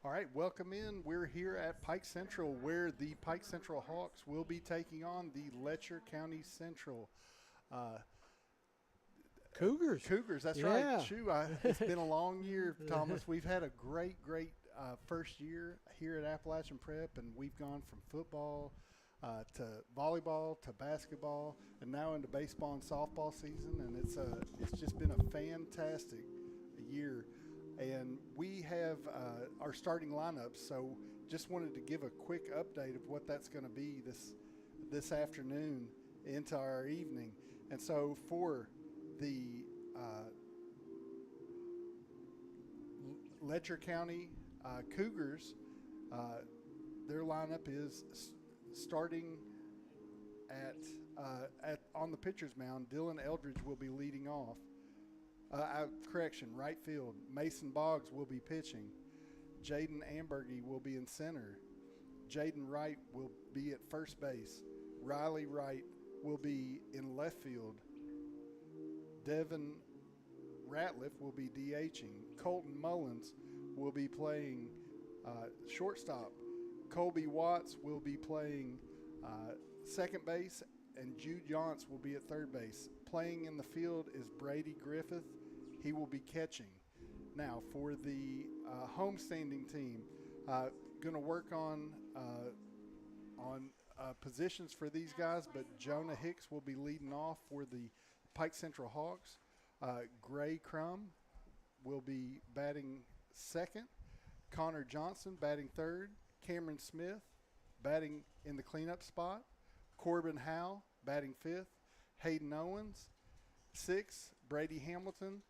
All right, welcome in. We're here at Pike Central where the Pike Central Hawks will be taking on the Letcher County Central Cougars. Cougars. That's right. Yeah. It's been a long year, Thomas. We've had a great first year here at Appalachian Prep, and we've gone from football to volleyball to basketball, and now into baseball and softball season. And it's just been a fantastic year. And we have our starting lineups, so just wanted to give a quick update of what that's going to be this afternoon into our evening. And so for the Letcher County Cougars, their lineup is starting at on the pitcher's mound. Dylan Eldridge will be leading off. Correction, right field. Mason Boggs will be pitching. Jaden Ambergy will be in center. Jaden Wright will be at first base. Riley Wright will be in left field. Devin Ratliff will be DHing. Colton Mullins will be playing shortstop. Colby Watts will be playing second base, and Jude Yonts will be at third base. Playing in the field is Brady Griffith. He will be catching. Now, for the homestanding team, going to work on positions for these guys, but Jonah Hicks will be leading off for the Pike Central Hawks. Gray Crum will be batting second. Connor Johnson batting third. Cameron Smith batting in the cleanup spot. Corbin Howe batting fifth. Hayden Owens sixth. Brady Hamilton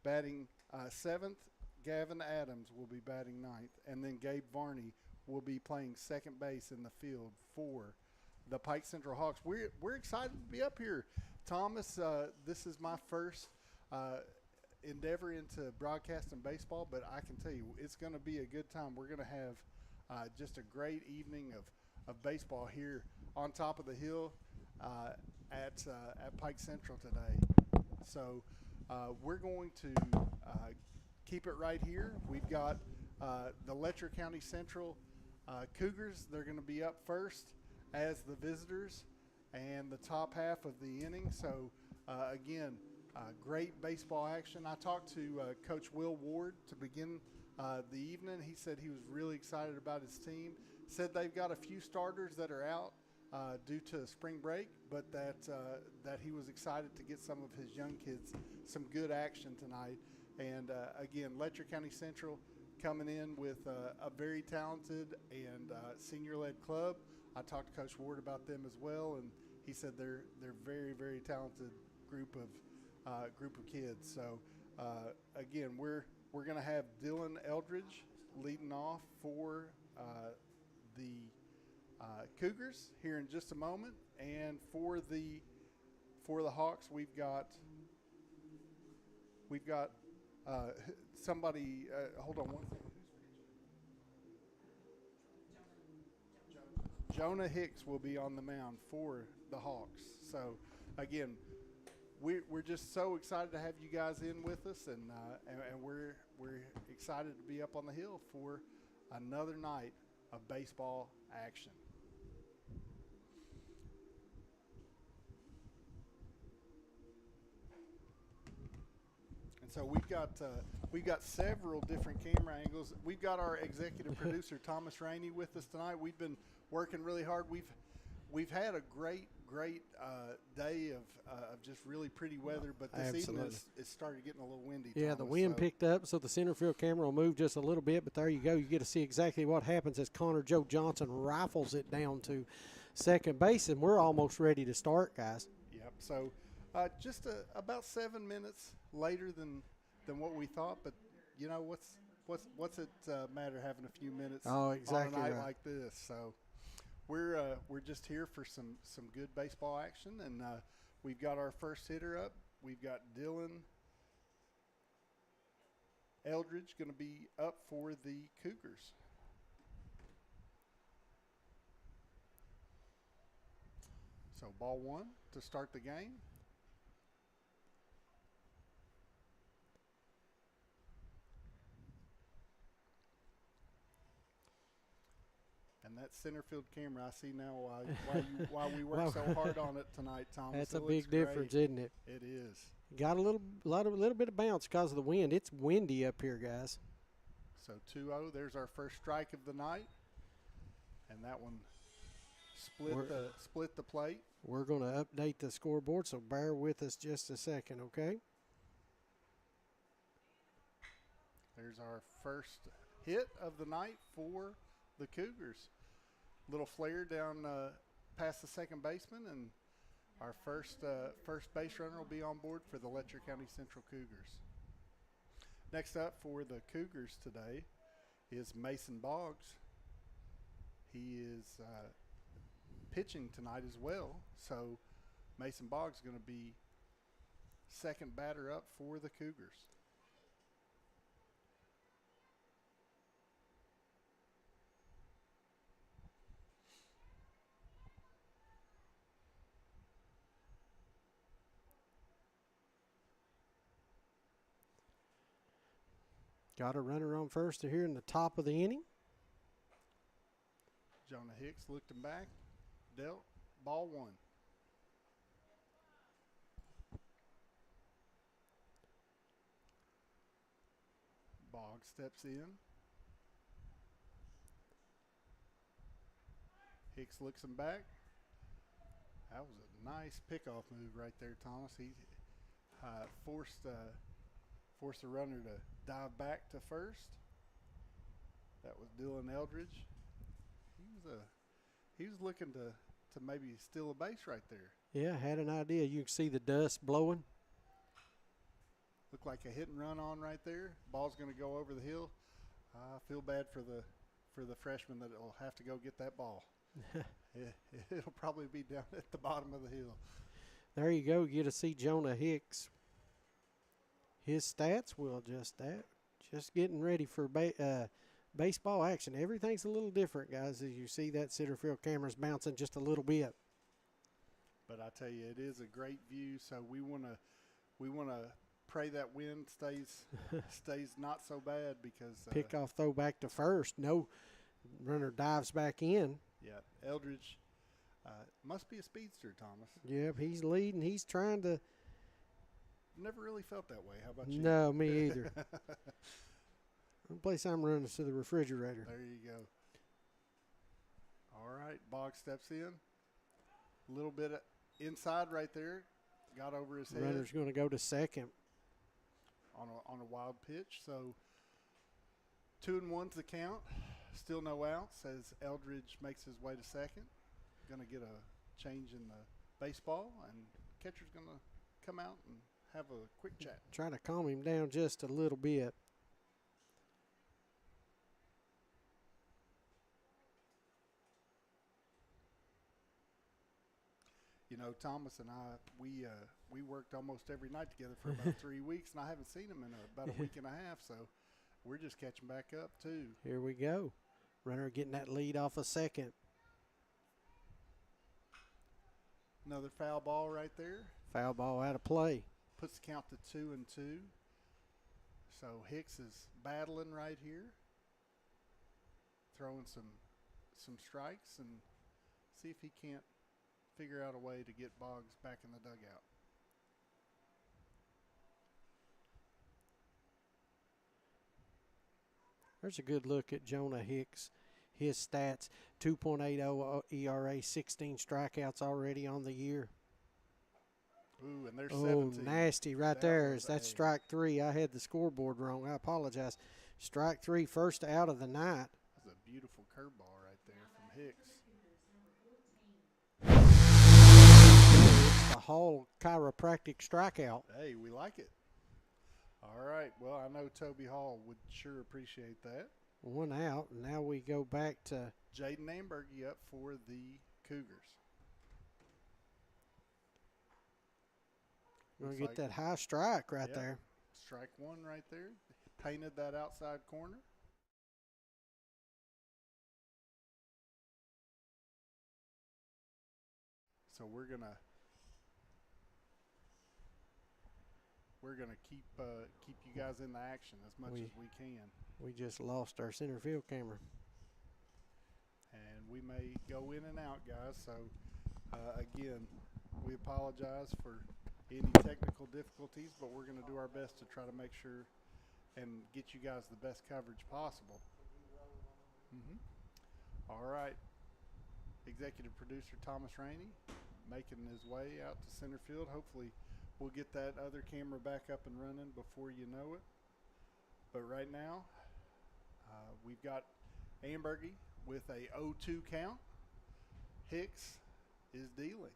batting seventh. Gavin Adams will be batting ninth. And then Gabe Varney will be playing second base in the field for the Pike Central Hawks. We're excited to be up here. Thomas, this is my first endeavor into broadcasting baseball, but I can tell you it's going to be a good time. We're going to have just a great evening of baseball here on top of the hill at Pike Central today. So we're going to keep it right here. We've got the Letcher County Central Cougars. They're going to be up first as the visitors and the top half of the inning. So again, great baseball action. I talked to Coach Will Ward to begin the evening. He said he was really excited about his team. Said they've got a few starters that are out due to spring break, but that he was excited to get some of his young kids some good action tonight. And again, Letcher County Central coming in with a very talented and senior-led club. I talked to Coach Ward about them as well, and he said they're very talented group of kids. So again, we're going to have Dylan Eldridge leading off for the Cougars here in just a moment, and for the Hawks, we've got somebody. Hold on one second. Jonah Hicks will be on the mound for the Hawks. So again, we're just so excited to have you guys in with us, and we're excited to be up on the hill for another night of baseball action. And so we've got several different camera angles. We've got our executive producer Thomas Rainey with us tonight. We've been working really hard. We've had a great day of just really pretty weather, but this evening it started getting a little windy. Yeah, Thomas, the wind picked up, so the center field camera will move just a little bit, but there you go. You get to see exactly what happens as Connor Joe Johnson rifles it down to second base, and we're almost ready to start, guys. Yep. So just about 7 minutes later than what we thought, but you know what's it matter having a few minutes on a night like this? So we're just here for some good baseball action, and we've got our first hitter up. We've got Dylan Eldridge going to be up for the Cougars. So ball one to start the game. And that center field camera, I see now why we work so hard on it tonight, Thomas. That's a big difference, isn't it? It is. Got a little bit of bounce because of the wind. It's windy up here, guys. So 2-0. There's our first strike of the night, and that one split the plate. We're going to update the scoreboard, so bear with us just a second, okay? There's our first hit of the night for the Cougars. Little flare down past the second baseman, and our first base runner will be on board for the Letcher County Central Cougars. Next up for the Cougars today is Mason Boggs. He is pitching tonight as well, so Mason Boggs is going to be second batter up for the Cougars. Got a runner on first here in the top of the inning. Jonah Hicks looked him back, dealt, ball one. Boggs steps in. Hicks looks him back. That was a nice pickoff move right there, Thomas. He forced the runner to dive back to first. That was Dylan Eldridge. He was looking to maybe steal a base right there. Yeah, had an idea. You can see the dust blowing. Looked like a hit and run on right there. Ball's going to go over the hill. I feel bad for the freshman that will have to go get that ball. It'll probably be down at the bottom of the hill. There you go. You get to see Jonah Hicks. His stats will adjust that. Just getting ready for baseball action. Everything's a little different, guys, as you see that center field camera's bouncing just a little bit. But I tell you, it is a great view. So we want to pray that wind stays not so bad because pickoff throw back to first. No runner dives back in. Yeah, Eldridge must be a speedster, Thomas. Yep, he's leading. He's trying to. Never really felt that way. How about you? No, me either. The place I'm running is to the refrigerator. There you go. All right, Boggs steps in. A little bit inside right there. Got over his head. Runner's going to go to second. On a wild pitch. So 2-1's the count. Still no outs as Eldridge makes his way to second. Going to get a change in the baseball, and catcher's going to come out and have a quick chat. Try to calm him down just a little bit. You know, Thomas and I, we worked almost every night together for about 3 weeks, and I haven't seen him in about a week and a half, so we're just catching back up, too. Here we go. Runner getting that lead off a second. Another foul ball right there. Foul ball out of play. Puts the count to 2-2. So Hicks is battling right here. Throwing some strikes and see if he can't figure out a way to get Boggs back in the dugout. There's a good look at Jonah Hicks. His stats, 2.80 ERA, 16 strikeouts already on the year. Ooh, and there's 17. Oh, nasty right there. That's strike three. I had the scoreboard wrong. I apologize. Strike three, first out of the night. That's a beautiful curveball right there from Hicks. It's the Hall chiropractic strikeout. Hey, we like it. All right. Well, I know Toby Hall would sure appreciate that. One out. Now we go back to Jaden Ambergy up for the Cougars. We're going to get that high strike right there. Strike one right there. Painted that outside corner. So we're gonna keep you guys in the action as much as we can. We just lost our center field camera. and we may go in and out, guys. So again, we apologize for any technical difficulties, but we're going to do our best to try to make sure and get you guys the best coverage possible. All right. Executive producer Thomas Rainey making his way out to center field. Hopefully we'll get that other camera back up and running before you know it. But right now, we've got Ambergy with a 0-2 count. Hicks is dealing.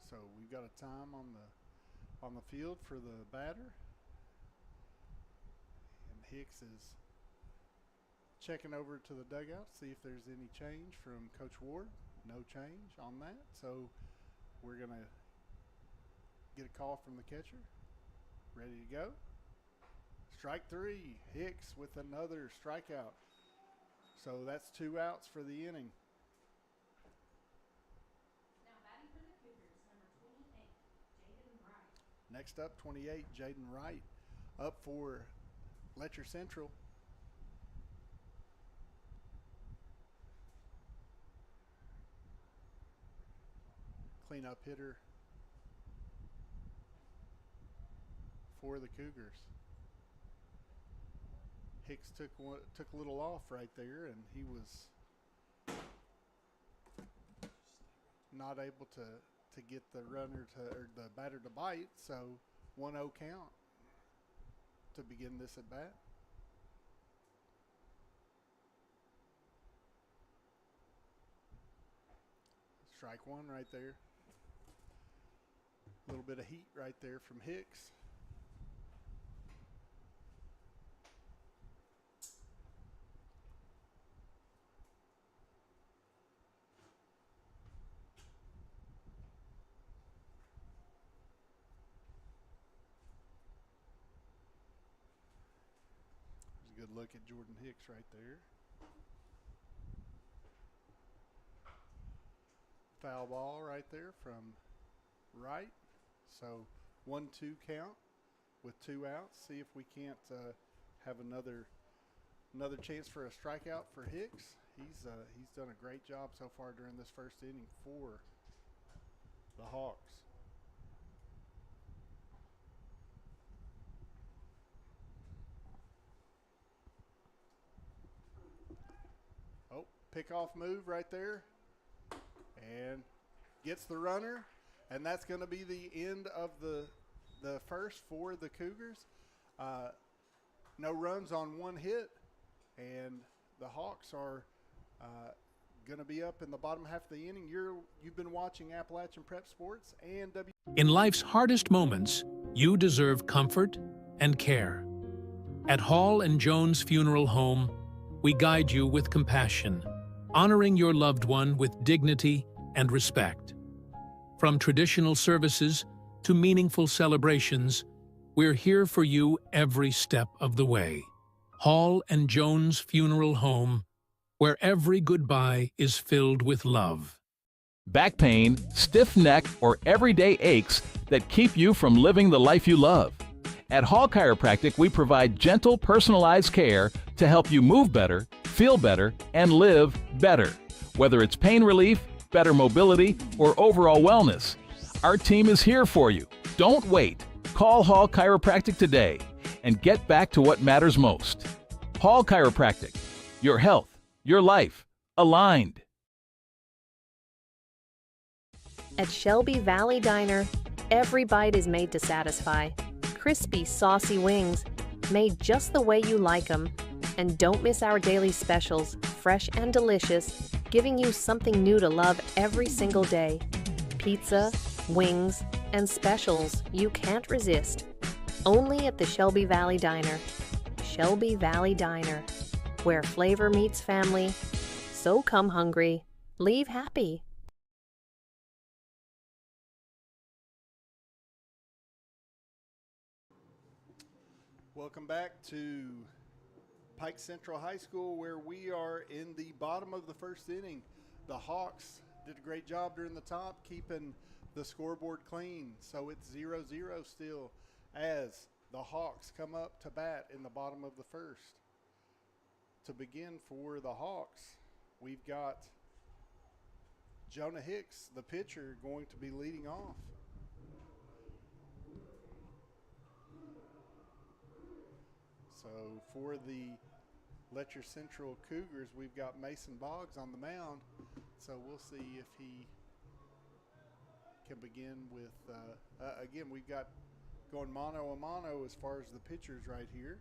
So we've got a time on the field for the batter. And Hicks is checking over to the dugout, see if there's any change from Coach Ward. No change on that. So we're going to get a call from the catcher. Ready to go. Strike 3. Hicks with another strikeout. So that's 2 outs for the inning. Next up, 28, Jaden Wright, up for Letcher Central. Cleanup hitter for the Cougars. Hicks took a little off right there, and he was not able to get the runner or the batter to bite, so 1-0 count to begin this at bat. Strike 1 right there. A little bit of heat right there from Hicks. Good look at Jordan Hicks right there. Foul ball right there from Wright. So 1-2 count with 2 outs. See if we can't have another chance for a strikeout for Hicks. He's done a great job so far during this first inning for the Hawks. Pickoff move right there, and gets the runner, and that's going to be the end of the first for the Cougars. No runs on 1 hit, and the Hawks are going to be up in the bottom half of the inning. You've been watching Appalachian Prep Sports and In life's hardest moments, you deserve comfort and care. At Hall and Jones Funeral Home, we guide you with compassion, honoring your loved one with dignity and respect. From traditional services to meaningful celebrations, we're here for you every step of the way. Hall and Jones Funeral Home, where every goodbye is filled with love. Back pain, stiff neck, or everyday aches that keep you from living the life you love. At Hall Chiropractic, we provide gentle, personalized care to help you move better, feel better, and live better. Whether it's pain relief, better mobility, or overall wellness, our team is here for you. Don't wait. Call Hall Chiropractic today and get back to what matters most. Hall Chiropractic. Your health, your life, aligned. At Shelby Valley Diner, every bite is made to satisfy. Crispy, saucy wings, made just the way you like them. And don't miss our daily specials, fresh and delicious, giving you something new to love every single day. Pizza, wings, and specials you can't resist. Only at the Shelby Valley Diner. Shelby Valley Diner, where flavor meets family. So come hungry, leave happy. Welcome back to Pike Central High School, where we are in the bottom of the first inning. The Hawks did a great job during the top, keeping the scoreboard clean. So it's 0-0 still as the Hawks come up to bat in the bottom of the first. To begin for the Hawks, we've got Jonah Hicks, the pitcher, going to be leading off. So for the Letcher Central Cougars, we've got Mason Boggs on the mound. So we'll see if he can begin with, again, we've got going mano a mano as far as the pitchers right here.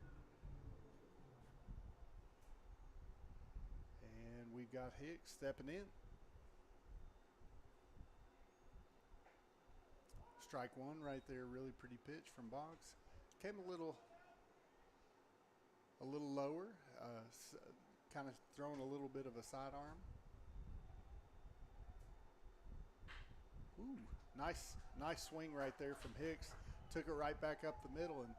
And we've got Hicks stepping in. Strike one right there, really pretty pitch from Boggs. Came a little lower, kind of throwing a little bit of a sidearm. Ooh, nice swing right there from Hicks. Took it right back up the middle, and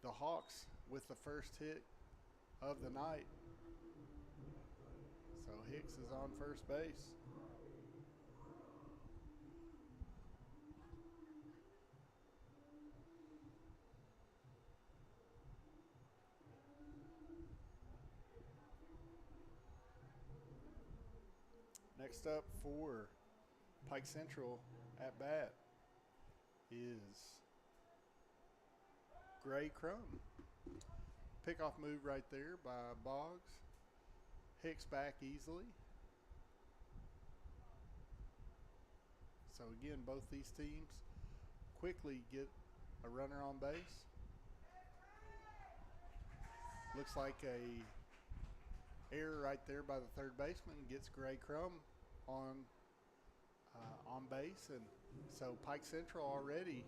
the Hawks with the first hit of the night. So Hicks is on first base. Next up for Pike Central at bat is Gray Crum. Pickoff move right there by Boggs. Hicks back easily. So again, both these teams quickly get a runner on base. Looks like a error right there by the third baseman, gets Gray Crum on base, and so Pike Central already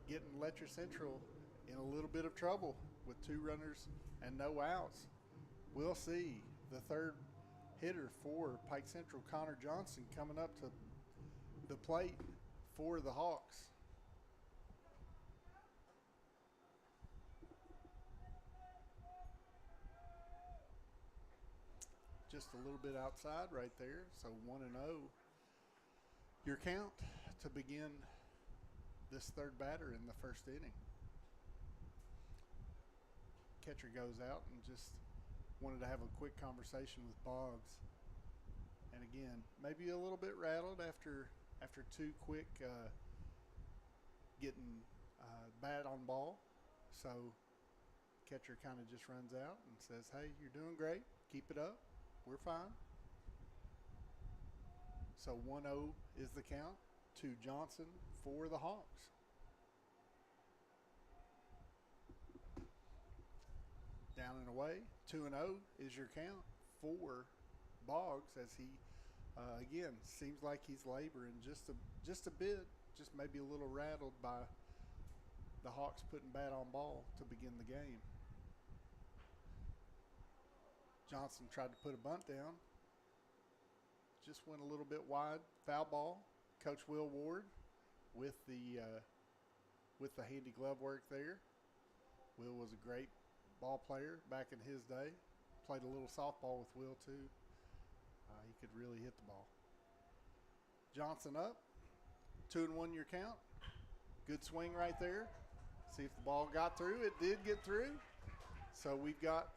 getting Letcher Central in a little bit of trouble with 2 runners and no outs. We'll see the third hitter for Pike Central, Connor Johnson, coming up to the plate for the Hawks. Just a little bit outside right there, so 1-0. Your count to begin this third batter in the first inning. Catcher goes out and just wanted to have a quick conversation with Boggs. And again, maybe a little bit rattled after 2 quick getting bat on ball. So catcher kind of just runs out and says, "Hey, you're doing great. Keep it up. We're fine." So 1-0 is the count to Johnson for the Hawks. Down and away, 2-0 is your count for Boggs, as he again seems like he's laboring just a bit, just maybe a little rattled by the Hawks putting bat on ball to begin the game. Johnson tried to put a bunt down. Just went a little bit wide. Foul ball. Coach Will Ward with the handy glove work there. Will was a great ball player back in his day. Played a little softball with Will too. He could really hit the ball. Johnson up. 2-1 your count. Good swing right there. See if the ball got through. It did get through. So we've got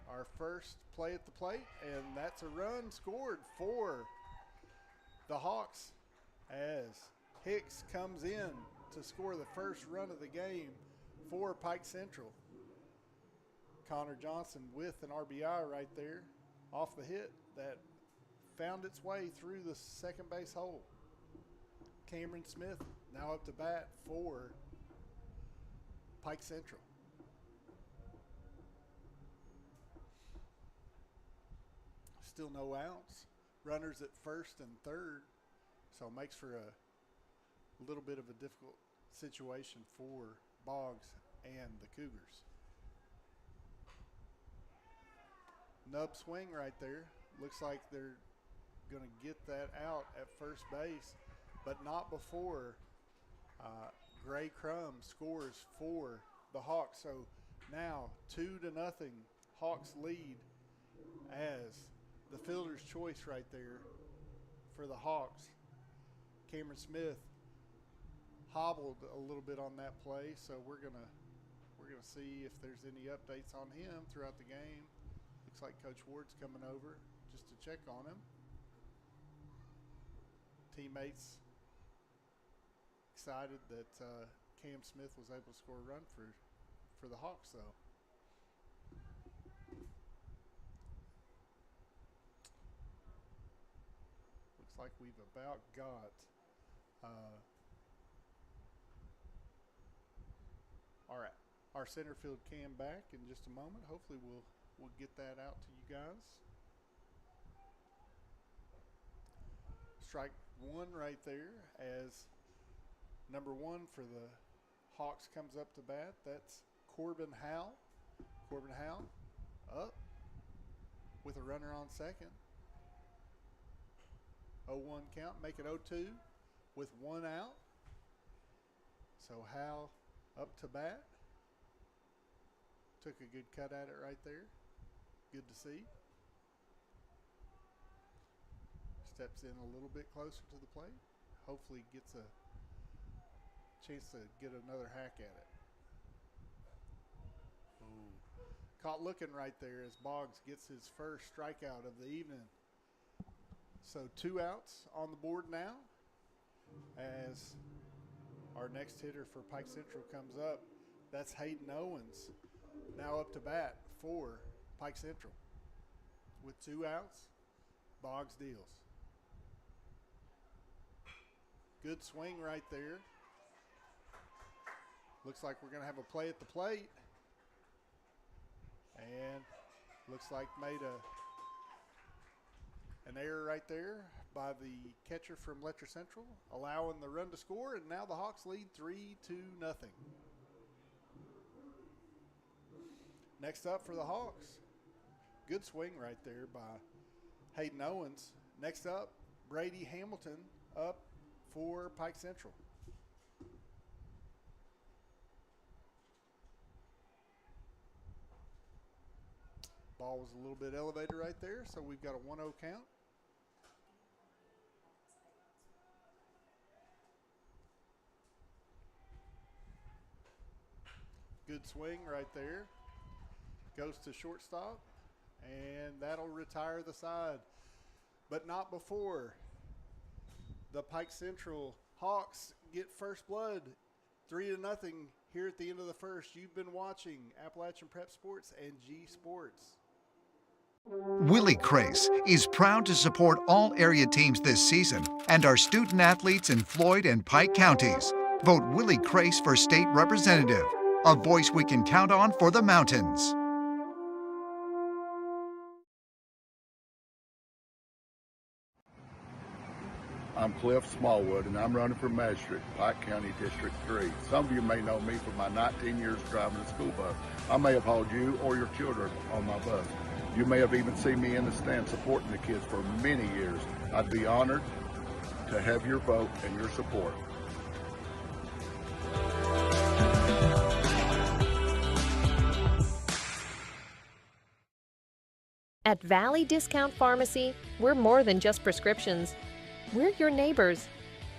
our first play at the plate, and that's a run scored for the Hawks as Hicks comes in to score the first run of the game for Pike Central. Connor Johnson with an RBI right there off the hit that found its way through the second base hole. Cameron Smith now up to bat for Pike Central. Still no outs. Runners at first and third, so it makes for a little bit of a difficult situation for Boggs and the Cougars. Nub swing right there. Looks like they're going to get that out at first base, but not before Gray Crum scores for the Hawks. So Now 2-0, Hawks lead as the fielder's choice right there for the Hawks. Cameron Smith hobbled a little bit on that play, so we're gonna see if there's any updates on him throughout the game. Looks like Coach Ward's coming over just to check on him. Teammates excited that Cam Smith was able to score a run for the Hawks, though. Looks like we've about got our center field cam back in just a moment. Hopefully we'll get that out to you guys. Strike one right there as number 1 for the Hawks comes up to bat. That's Corbin Howell. Corbin Howell up with a runner on second. 0-1 count, make it 0-2 with 1 out. So Howell up to bat. Took a good cut at it right there. Good to see. Steps in a little bit closer to the plate. Hopefully gets a chance to get another hack at it. Ooh. Caught looking right there as Boggs gets his first strikeout of the evening. So 2 outs on the board now as our next hitter for Pike Central comes up. That's Hayden Owens, now up to bat for Pike Central. With 2 outs, Boggs deals. Good swing right there. Looks like we're going to have a play at the plate. And looks like made an error right there by the catcher from Letcher Central, allowing the run to score, and now the Hawks lead 3-0. Next up for the Hawks, good swing right there by Hayden Owens. Next up, Brady Hamilton up for Pike Central. Ball was a little bit elevated right there, so we've got a 1-0 count. Good swing right there. Goes to shortstop, and that'll retire the side. But not before the Pike Central Hawks get first blood. 3-0 here at the end of the first. You've been watching Appalachian Prep Sports and G Sports. Willie Crace is proud to support all area teams this season and our student athletes in Floyd and Pike counties. Vote Willie Crace for state representative, a voice we can count on for the mountains. I'm Cliff Smallwood, and I'm running for magistrate, Pike County District 3. Some of you may know me from my 19 years driving a school bus. I may have hauled you or your children on my bus. You may have even seen me in the stand supporting the kids for many years. I'd be honored to have your vote and your support. At Valley Discount Pharmacy, we're more than just prescriptions. We're your neighbors.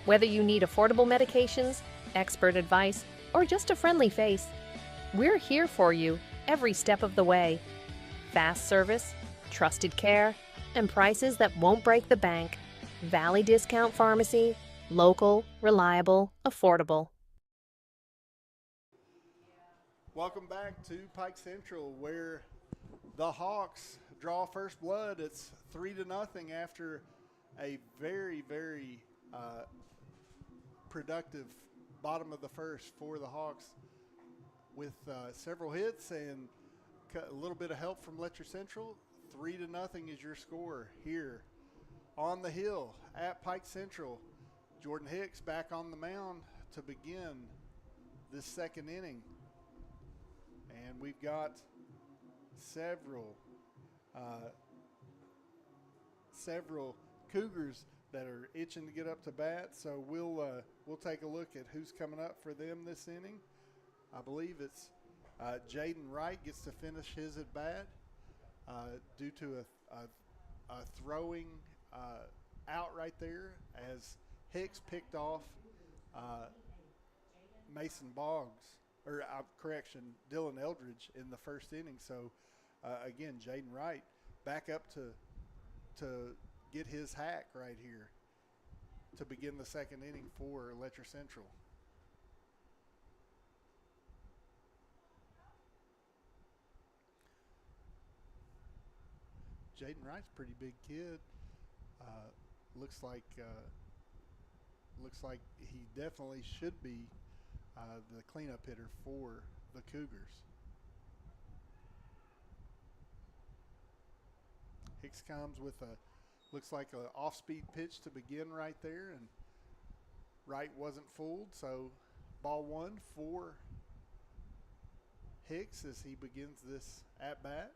Whether you need affordable medications, expert advice, or just a friendly face, we're here for you every step of the way. Fast service, trusted care, and prices that won't break the bank. Valley Discount Pharmacy, local, reliable, affordable. Welcome back to Pike Central, where the Hawks draw first blood. It's 3-0 after a very, very productive bottom of the first for the Hawks with several hits and a little bit of help from Letcher Central. 3-0 is your score here on the hill at Pike Central. Jordan Hicks back on the mound to begin this second inning. And we've got several Cougars that are itching to get up to bat, so we'll take a look at who's coming up for them this inning. I believe it's Jaden Wright gets to finish his at bat due to a throwing out right there as Hicks picked off Mason Boggs, or Dylan Eldridge in the first inning. So again, Jaden Wright back up to get his hack right here to begin the second inning for Letcher Central. Jaden Wright's a pretty big kid. Looks like he definitely should be the cleanup hitter for the Cougars. Hicks comes with looks like an off-speed pitch to begin right there, and Wright wasn't fooled, so ball one for Hicks as he begins this at-bat.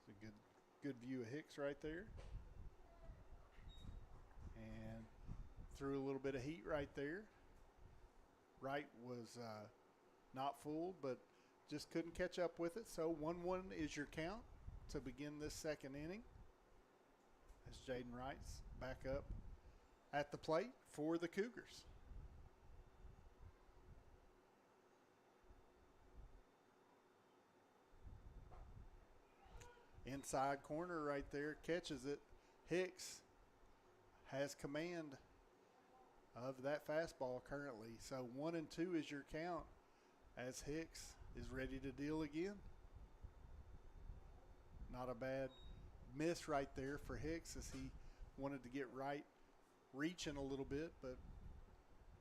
It's a good view of Hicks right there. And threw a little bit of heat right there. Wright was not fooled, but just couldn't catch up with it. So 1-1 is your count to begin this second inning as Jaden Wright's back up at the plate for the Cougars. Inside corner right there, catches it. Hicks has command of that fastball currently. So 1-2 is your count as Hicks is ready to deal again. Not a bad miss right there for Hicks as he wanted to get Wright reaching a little bit, but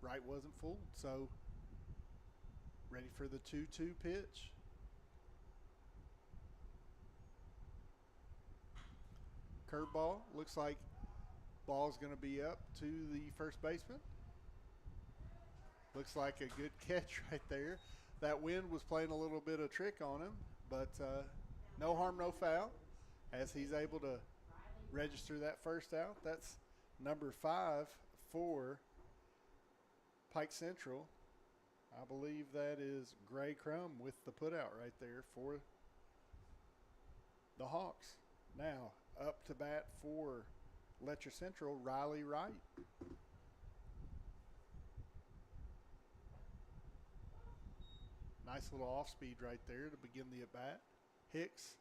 Wright wasn't fooled. So ready for the 2-2 pitch. Curveball, looks like ball's going to be up to the first baseman. Looks like a good catch right there. That wind was playing a little bit of trick on him, but no harm, no foul as he's able to register that first out. That's number 5 for Pike Central. I believe that is Gray Crum with the putout right there for the Hawks. Now up to bat for Letcher Central, Riley Wright. Nice little off speed right there to begin the at bat. Hicks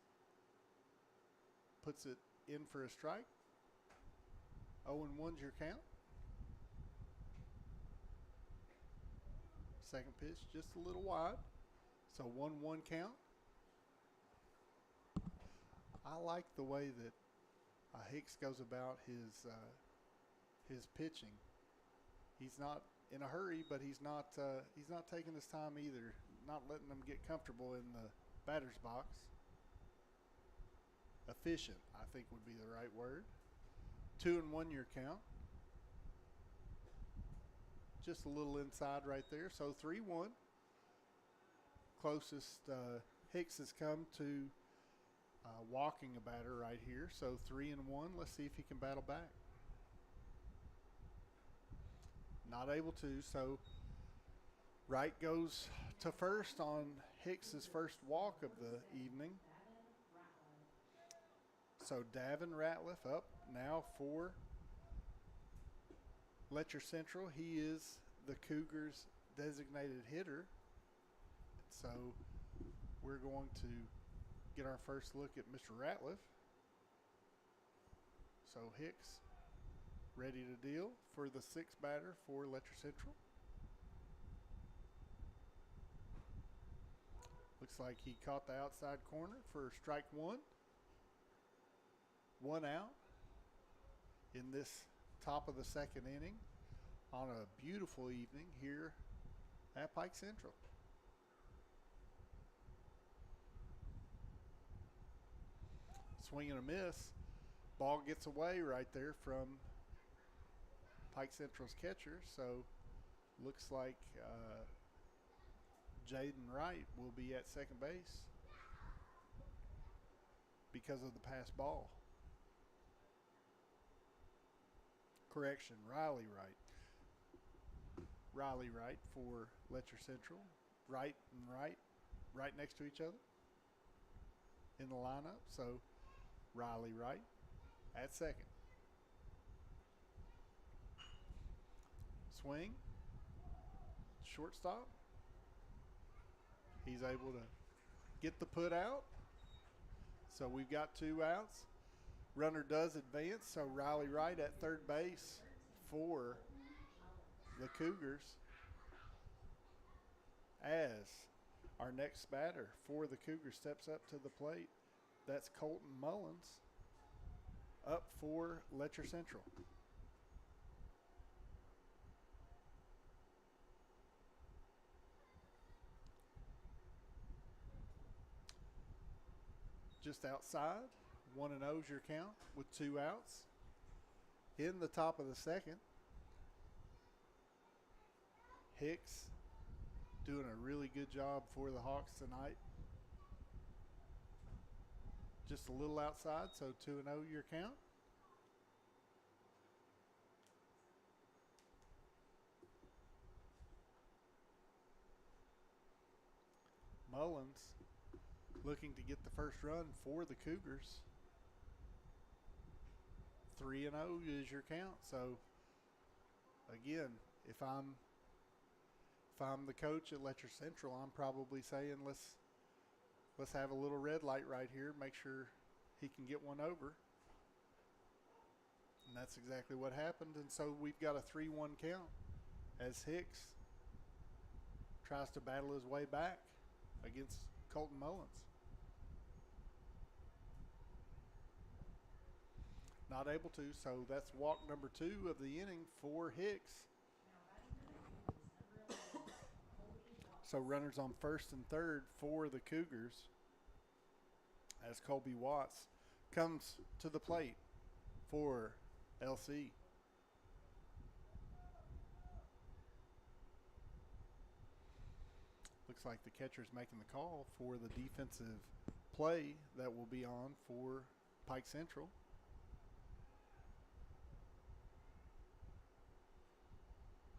puts it in for a strike. 0-1's your count. Second pitch just a little wide. So 1-1 count. I like the way that Hicks goes about his pitching. He's not in a hurry, but he's not taking his time either. Not letting them get comfortable in the batter's box. Efficient, I think would be the right word. 2-1 your count. Just a little inside right there. So 3-1. Closest Hicks has come to walking a batter right here. So 3-1. Let's see if he can battle back. Not able to. So Wright goes to first on Hicks's first walk of the evening. So Davin Ratliff up now for Letcher Central. He is the Cougars' designated hitter. So we're going to get our first look at Mr. Ratliff. So Hicks ready to deal for the sixth batter for Letcher Central. Looks like he caught the outside corner for strike one. 1 out in this top of the second inning on a beautiful evening here at Pike Central. Swing and a miss. Ball gets away right there from Pike Central's catcher. So looks like Jaden Wright will be at second base because of the pass ball. Correction, Riley Wright. Riley Wright for Letcher Central. Right and right next to each other in the lineup. So Riley Wright at second. Swing. Shortstop. He's able to get the put out. So we've got 2 outs. Runner does advance, so Riley Wright at third base for the Cougars. As our next batter for the Cougars steps up to the plate, that's Colton Mullins up for Letcher Central. Just outside, 1-0 is your count with 2 outs. In the top of the second, Hicks doing a really good job for the Hawks tonight. Just a little outside, so 2-0 your count. Mullins looking to get the first run for the Cougars. 3-0 is your count. So again, if I'm the coach at Letcher Central, I'm probably saying let's have a little red light right here, make sure he can get one over. And that's exactly what happened. And so we've got a 3-1 count as Hicks tries to battle his way back against Colton Mullins. Not able to, so that's walk number 2 of the inning for Hicks. So runners on first and third for the Cougars as Colby Watts comes to the plate for LC. Looks like the catcher's making the call for the defensive play that will be on for Pike Central.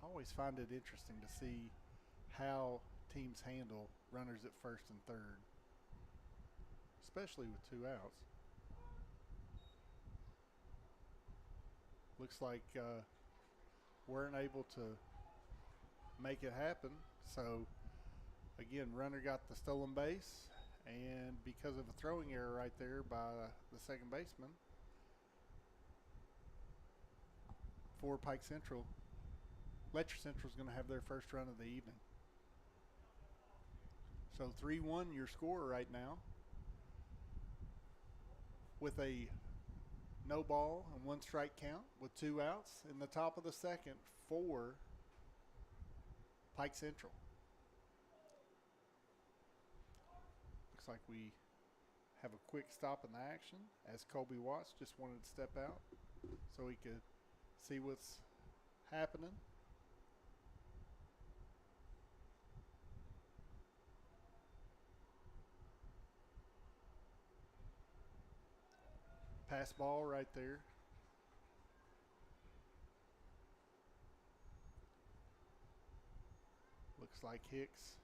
I always find it interesting to see how teams handle runners at first and third, especially with 2 outs. Looks like weren't able to make it happen. So again, runner got the stolen base, and because of a throwing error right there by the second baseman for Pike Central, Letcher Central is going to have their first run of the evening. So 3-1 your score right now, with a no ball and 1 strike count with 2 outs in the top of the second for Pike Central. Looks like we have a quick stop in the action as Colby Watts just wanted to step out so he could see what's happening. Pass ball right there. Looks like Hicks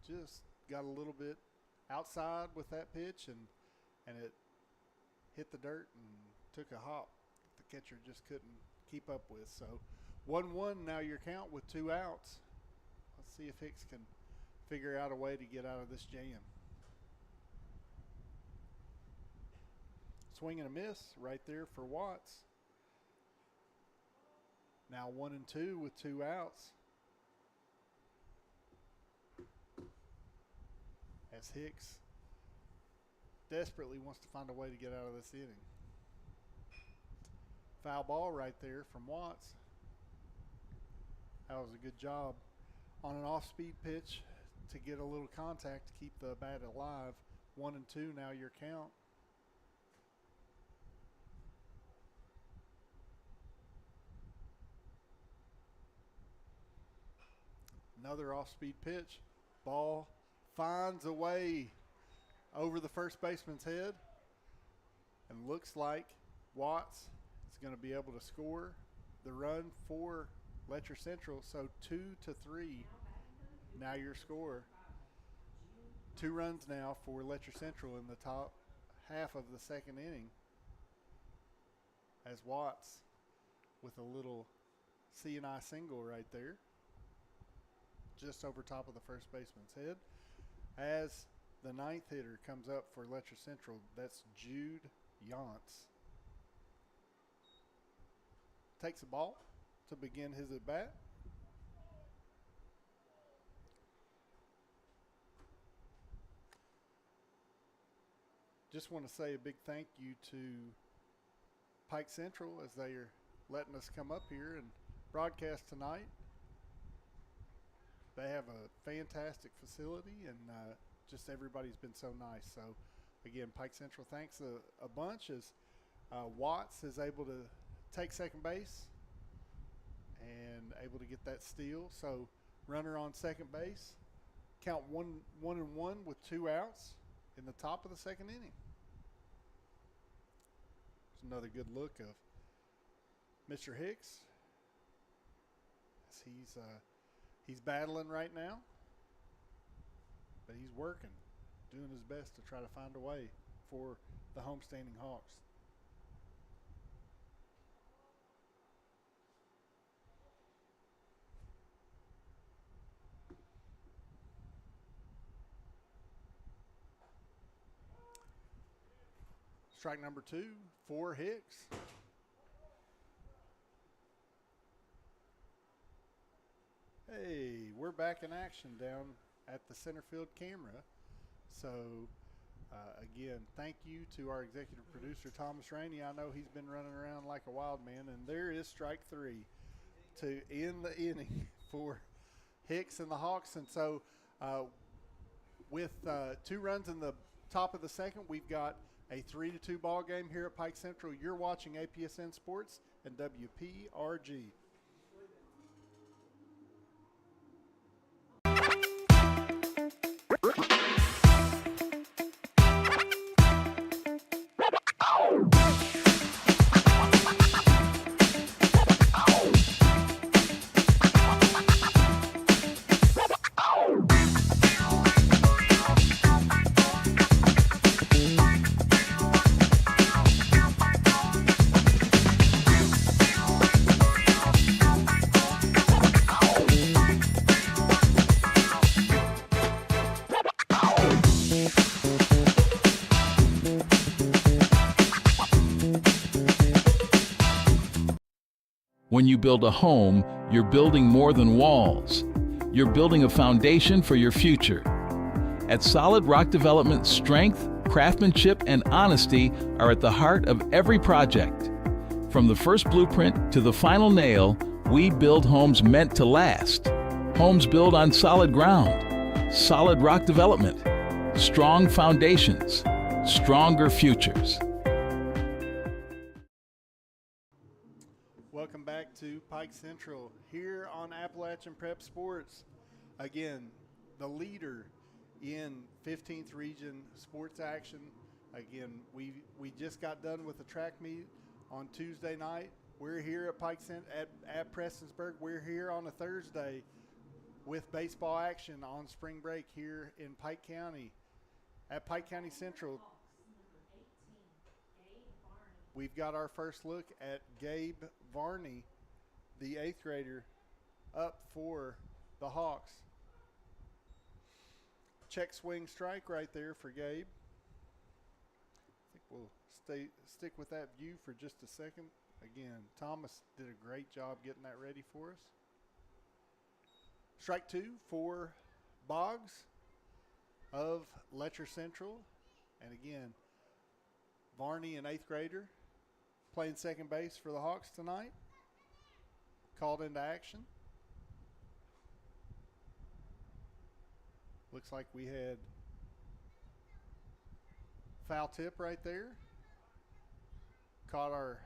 just got a little bit outside with that pitch, and it hit the dirt and took a hop that the catcher just couldn't keep up with. So 1-1 now your count with 2 outs. Let's see if Hicks can figure out a way to get out of this jam. Swing and a miss right there for Watts. Now 1-2 with 2 outs. As Hicks desperately wants to find a way to get out of this inning. Foul ball right there from Watts. That was a good job on an off-speed pitch to get a little contact to keep the bat alive. 1-2 now your count. Another off-speed pitch. Ball finds a way over the first baseman's head, and looks like Watts is going to be able to score the run for Letcher Central. So 2-3. Now your score. 2 runs now for Letcher Central in the top half of the second inning, as Watts with a little C&I single right there, just over top of the first baseman's head. As the 9th hitter comes up for Letcher Central, that's Jude Yance. Takes the ball to begin his at-bat. Just want to say a big thank you to Pike Central as they are letting us come up here and broadcast tonight. They have a fantastic facility, and just everybody's been so nice. So, again, Pike Central thanks a bunch as Watts is able to take second base and able to get that steal. So, runner on second base. Count 1-1 with 2 outs in the top of the second inning. There's another good look of Mr. Hicks. He's battling right now, but he's working, doing his best to try to find a way for the homestanding Hawks. Strike number 2 for Hicks. Hey, we're back in action down at the center field camera. So, again, thank you to our executive producer, Thomas Rainey. I know he's been running around like a wild man, and there is strike 3 to end the inning for Hicks and the Hawks. And so, with 2 runs in the top of the second, we've got a 3-2 ball game here at Pike Central. You're watching APSN Sports and WPRG. When you build a home, you're building more than walls. You're building a foundation for your future. At Solid Rock Development, strength, craftsmanship, and honesty are at the heart of every project. From the first blueprint to the final nail, we build homes meant to last. Homes built on solid ground. Solid Rock Development. Strong foundations. Stronger futures. Welcome back to Pike Central here on Appalachian Prep Sports. Again, the leader in 15th Region sports action. Again, we just got done with the track meet on Tuesday night. We're here at Pike at Prestonsburg. We're here on a Thursday with baseball action on spring break here in Pike County at Pike County Central. We've got our first look at Gabe Varney, the 8th grader, up for the Hawks. Check swing strike right there for Gabe. I think we'll stick with that view for just a second. Again, Thomas did a great job getting that ready for us. Strike 2 for Boggs of Letcher Central. And again, Varney, an 8th grader, playing second base for the Hawks tonight. Called into action. Looks like we had foul tip right there. Caught our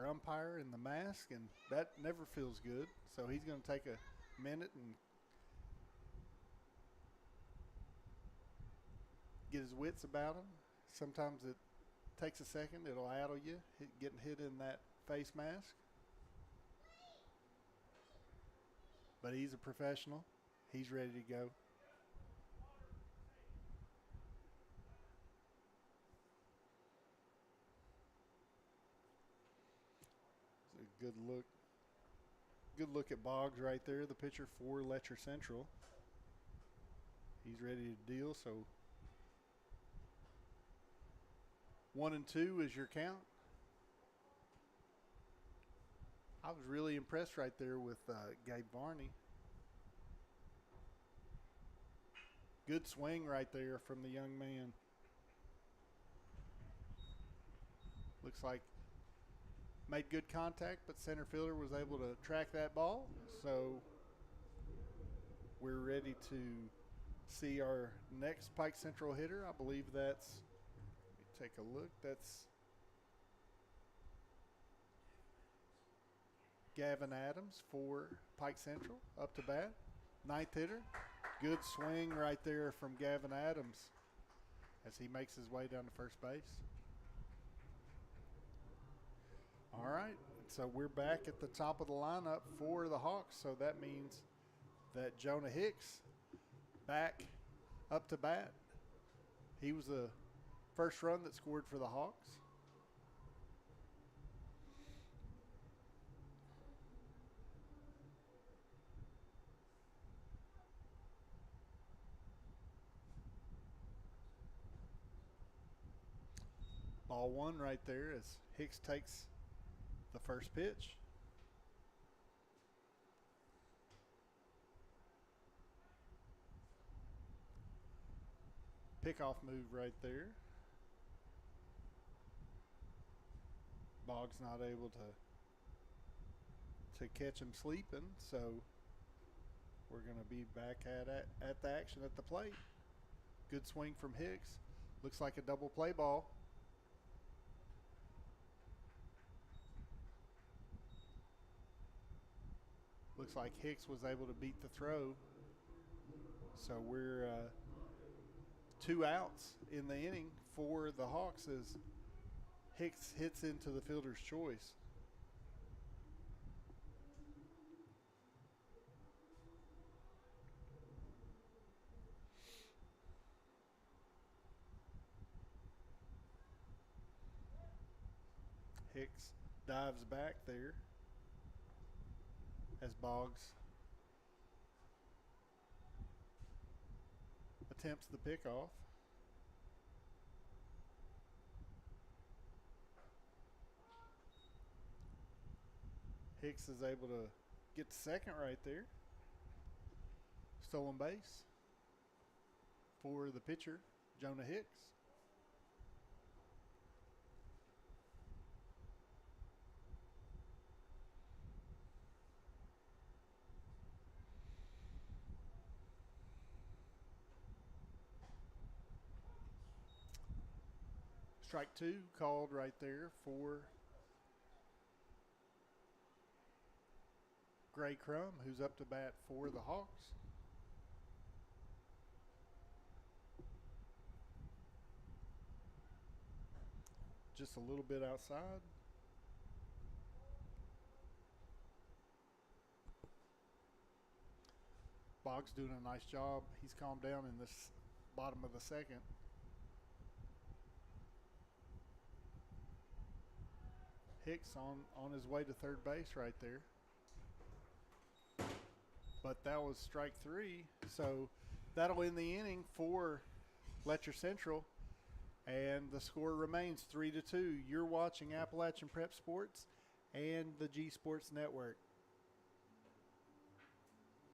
umpire in the mask, and that never feels good. So he's going to take a minute and get his wits about him. Sometimes it takes a second. It'll addle you, getting hit in that face mask. but he's a professional. He's ready to go. It's a good look. Good look at Boggs right there, the pitcher for Letcher Central. He's ready to deal, so 1-2 is your count. I was really impressed right there with Gabe Varney. Good swing right there from the young man. Looks like made good contact, but center fielder was able to track that ball. So we're ready to see our next Pike Central hitter. I believe that's, let me take a look, that's Gavin Adams for Pike Central, up to bat. Ninth hitter. Good swing right there from Gavin Adams as he makes his way down to first base. All right, so we're back at the top of the lineup for the Hawks, so that means that Jonah Hicks back up to bat. He was the first run that scored for the Hawks. Ball one right there as Hicks takes the first pitch. Pickoff move right there. Boggs not able to catch him sleeping, so we're going to be back at the action at the plate. Good swing from Hicks. Looks like a double play ball. Looks like Hicks was able to beat the throw. So we're 2 outs in the inning for the Hawks as Hicks hits into the fielder's choice. Hicks dives back there as Boggs attempts the pickoff. Hicks is able to get to second right there. Stolen base for the pitcher, Jonah Hicks. Strike 2 called right there for Gray Crum, who's up to bat for the Hawks. Just a little bit outside. Boggs doing a nice job. He's calmed down in this bottom of the second. Hicks on his way to third base right there. But that was strike 3. So that'll end the inning for Letcher Central. And the score remains 3-2. You're watching Appalachian Prep Sports and the G Sports Network.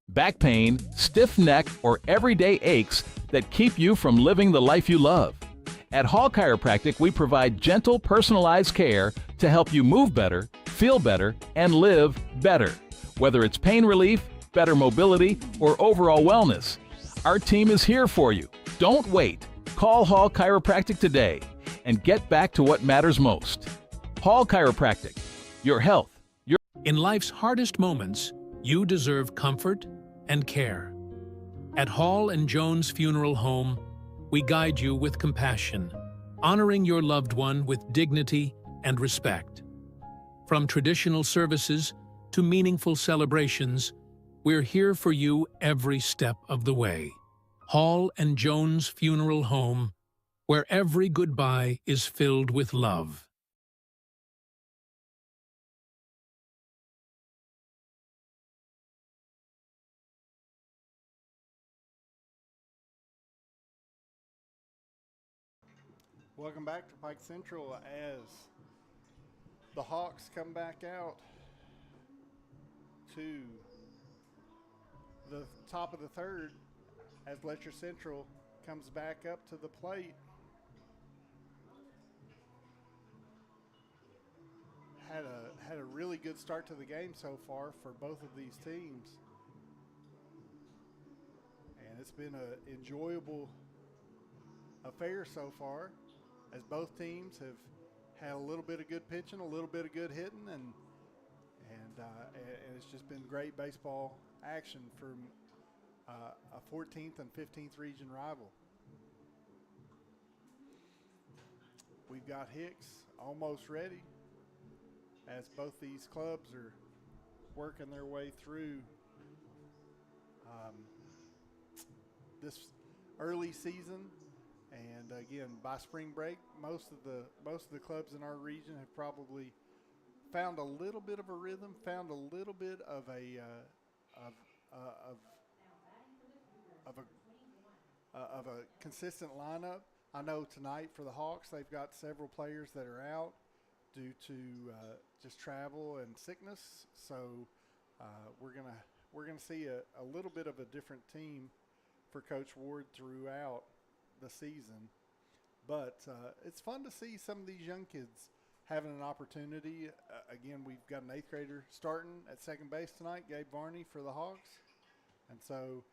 Back pain, stiff neck, or everyday aches that keep you from living the life you love. At Hall Chiropractic, we provide gentle, personalized care to help you move better, feel better, and live better. Whether it's pain relief, better mobility, or overall wellness, our team is here for you. Don't wait. Call Hall Chiropractic today and get back to what matters most. Hall Chiropractic. Your health. In life's hardest moments, you deserve comfort and care. At Hall and Jones Funeral Home, we guide you with compassion, honoring your loved one with dignity and respect. From traditional services to meaningful celebrations, We're here for you every step of the way. Hall and Jones Funeral Home, where every goodbye is filled with love. Welcome back to Pike Central as the Hawks come back out to the top of the third as Letcher Central comes back up to the plate. Had a really good start to the game so far for both of these teams. And it's been an enjoyable affair so far, as both teams have had a little bit of good pitching, a little bit of good hitting, and it's just been great baseball action from a 14th and 15th region rival. We've got Hicks almost ready, as both these clubs are working their way through this early season. And again, by spring break, most of the clubs in our region have probably found a little bit of a rhythm, found a little bit of a consistent lineup. I know tonight for the Hawks, they've got several players that are out due to just travel and sickness. So we're gonna see a little bit of a different team for Coach Ward throughout the season, but it's fun to see some of these young kids having an opportunity. Again, we've got an 8th grader starting at second base tonight, Gabe Varney for the Hawks, and so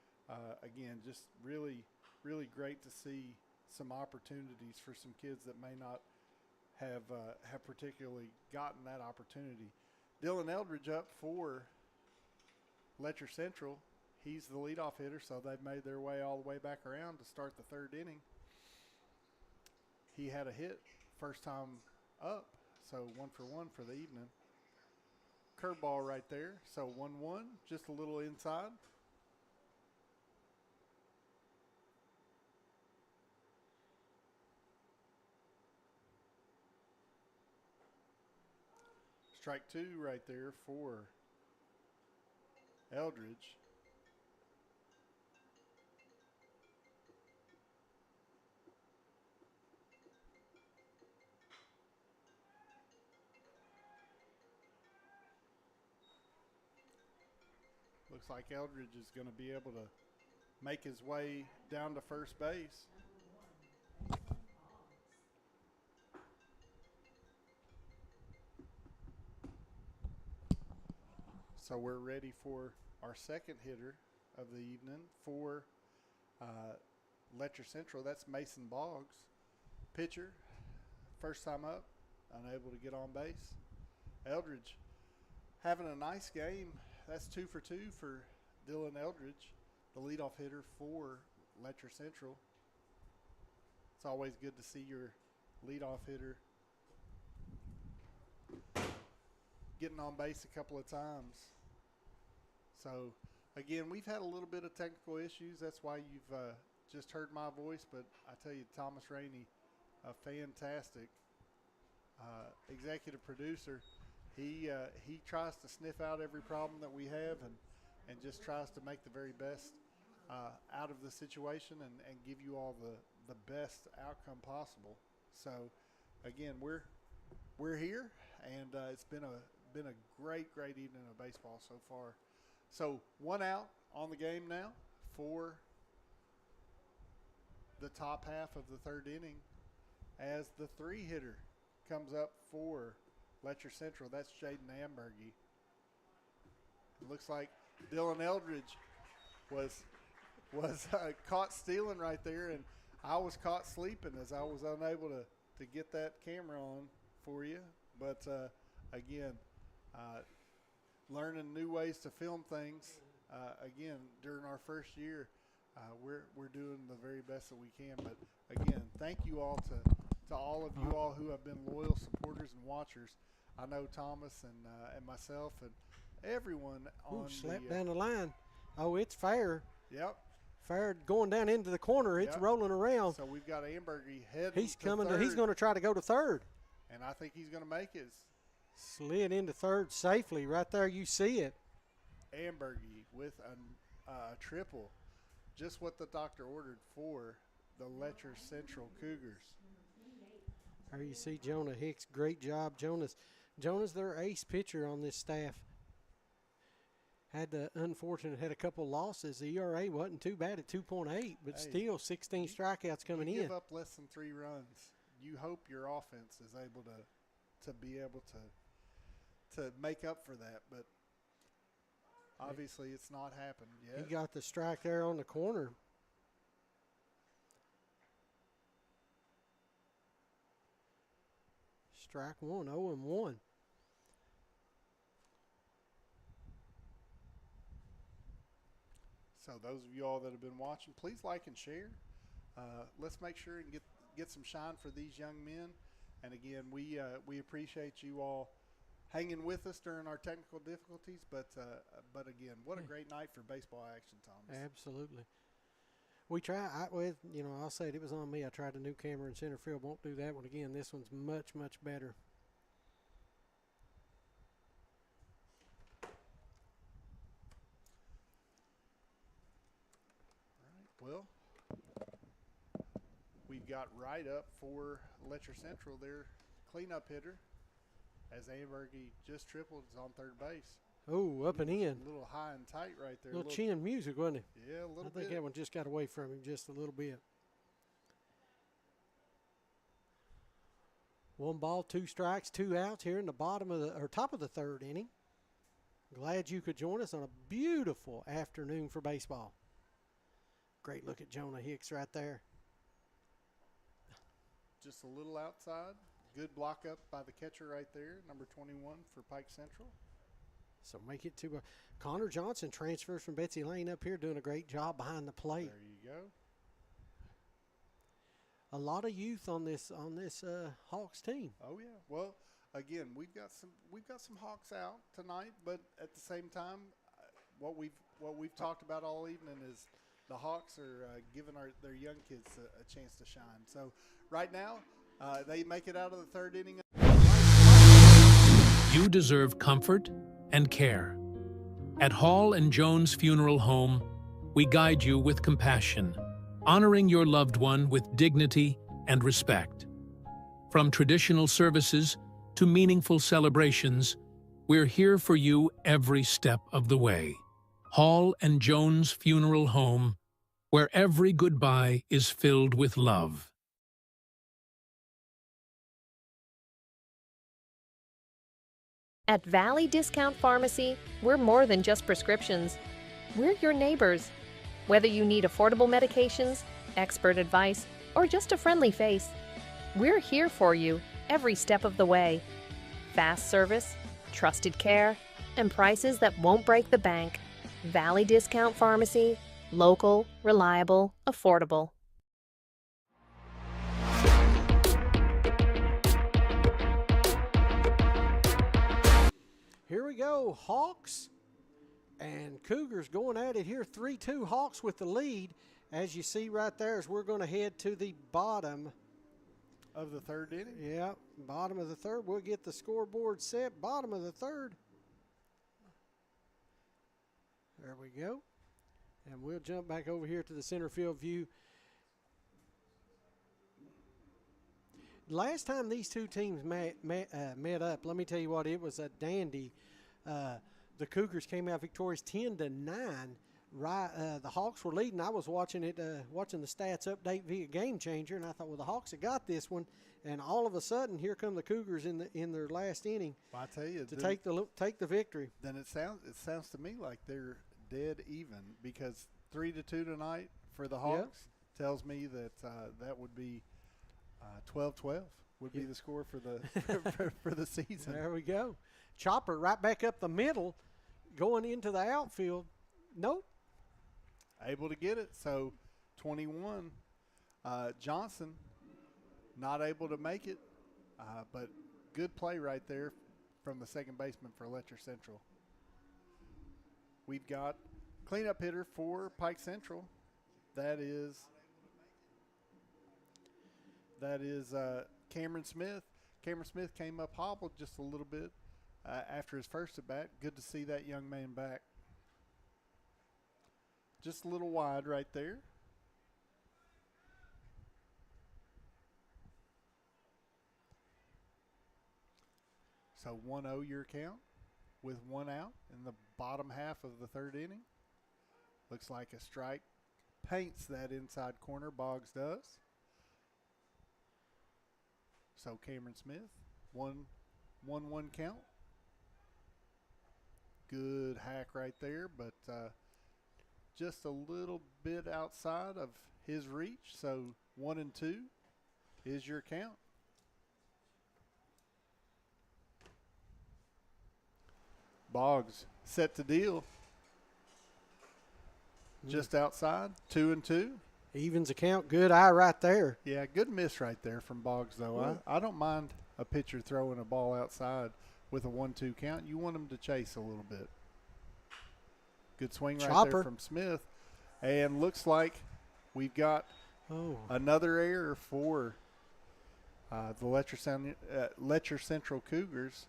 again, just really great to see some opportunities for some kids that may not have particularly gotten that opportunity. Dylan Eldridge up for Letcher Central. He's the leadoff hitter, so they've made their way all the way back around to start the third inning. He had a hit first time up, so 1 for 1 for the evening. Curveball right there, so 1-1, just a little inside. Strike 2 right there for Eldridge. Looks like Eldridge is going to be able to make his way down to first base. So we're ready for our second hitter of the evening for Letcher Central. That's Mason Boggs. Pitcher, first time up, unable to get on base. Eldridge having a nice game. That's 2 for 2 for Dylan Eldridge, the leadoff hitter for Letcher Central. It's always good to see your leadoff hitter getting on base a couple of times. So, again, we've had a little bit of technical issues. That's why you've just heard my voice. But I tell you, Thomas Rainey, a fantastic executive producer. He tries to sniff out every problem that we have and just tries to make the very best out of the situation and give you all the best outcome possible. So, again, we're here, and it's been a great evening of baseball so far. So 1 out on the game now for the top half of the third inning as the 3 hitter comes up for Letcher Central. That's Jaden Ambergy. It looks like Dylan Eldridge was caught stealing right there, and I was caught sleeping as I was unable to get that camera on for you. But again, learning new ways to film things. Again, during our first year, we're doing the very best that we can. But again, thank you all to all of you all who have been loyal supporters and watchers. I know Thomas and myself and everyone on slapped down the line. Oh, it's fair. Yep. Fair going down into the corner. It's Yep. rolling around. So we've got Ambergy heading He's to coming. third, He's going to try to go to third. and I think he's going to make it. Slid into third safely. Right there, you see it. Ambergy with a triple, just what the doctor ordered for the Letcher Central Cougars. There you see Jonah Hicks. Great job, Jonah's their ace pitcher on this staff. Had a couple losses. The ERA wasn't too bad at 2.8, but still 16 strikeouts coming in. Give up less than 3 runs. You hope your offense is able to be able to make up for that, but obviously it's not happened yet. He got the strike there on the corner. Strike 1, 0-1. So those of you all that have been watching, please like and share. Let's make sure and get some shine for these young men. And again, we appreciate you all hanging with us during our technical difficulties. But again, what a great night for baseball action, Thomas. Absolutely. We try. I'll say it was on me. I tried a new camera in center field. Won't do that one again. This one's much, much better. Well, we've got right up for Letcher Central, their cleanup hitter, as Ambergy just tripled, is on third base. Oh, up and in. A little high and tight right there. A little chin music, wasn't it? Yeah, a little bit. I think that one just got away from him just a little bit. 1 ball, 2 strikes, 2 outs here in the top of the third inning. Glad you could join us on a beautiful afternoon for baseball. Great look at Jonah Hicks right there. Just a little outside. Good block up by the catcher right there, number 21 for Pike Central. So make it to Connor Johnson transfers from Betsy Lane up here, doing a great job behind the plate. There you go. A lot of youth on this Hawks team. Oh yeah. Well, again, we've got some Hawks out tonight, but at the same time, what we've talked about all evening is the Hawks are giving their young kids a chance to shine. So right now, they make it out of the third inning. You deserve comfort and care. At Hall and Jones Funeral Home, we guide you with compassion, honoring your loved one with dignity and respect. From traditional services to meaningful celebrations, we're here for you every step of the way. Hall and Jones Funeral Home, where every goodbye is filled with love. At Valley Discount Pharmacy, we're more than just prescriptions. We're your neighbors. Whether you need affordable medications, expert advice, or just a friendly face, we're here for you every step of the way. Fast service, trusted care, and prices that won't break the bank. Valley Discount Pharmacy, local, reliable, affordable. Here we go, Hawks and Cougars going at it here. 3-2 Hawks with the lead. As you see right there, as we're going to head to the bottom of the third inning. Yeah, bottom of the third. We'll get the scoreboard set. Bottom of the third. There we go. And we'll jump back over here to the center field view. Last time these two teams met up, let me tell you what, it was a dandy. The Cougars came out victorious 10-9. The Hawks were leading. I was watching it, watching the stats update via Game Changer, and I thought, well, the Hawks have got this one. And all of a sudden, here come the Cougars in their last inning. Well, I tell you, to take the victory. Then it sounds to me like they're dead even, because 3-2 tonight for the Hawks tells me that that would be 12-12 would be the score for the for the season. There we go. Chopper right back up the middle, going into the outfield. Nope. Able to get it. So 21. Johnson not able to make it, but good play right there from the second baseman for Letcher Central. We've got Cleanup hitter for Pike Central, that is Cameron Smith. Cameron Smith came up hobbled just a little bit after his first at bat. Good to see that young man back. Just a little wide right there. So 1-0 your count with 1 out in the bottom half of the third inning. Looks like a strike paints that inside corner. Boggs does. So Cameron Smith, 1-1 count. Good hack right there, but just a little bit outside of his reach. So 1-2 is your count. Boggs set to deal. Just outside, 2-2. Evens the count. Good eye right there. Yeah, good miss right there from Boggs, though. I don't mind a pitcher throwing a ball outside with a 1-2 count. You want him to chase a little bit. Good swing right there from Smith. And looks like we've got another error for the Letcher Central Cougars.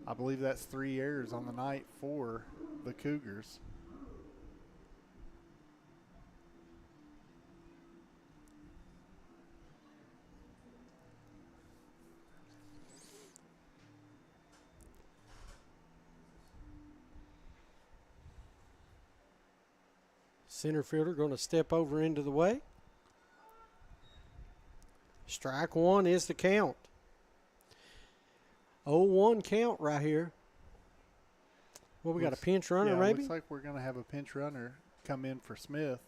I believe that's 3 errors on the night for the Cougars. Center fielder going to step over into the way. Strike one is the count. 0-1 count right here. Well, we got a pinch runner, maybe? Looks like we're going to have a pinch runner come in for Smith.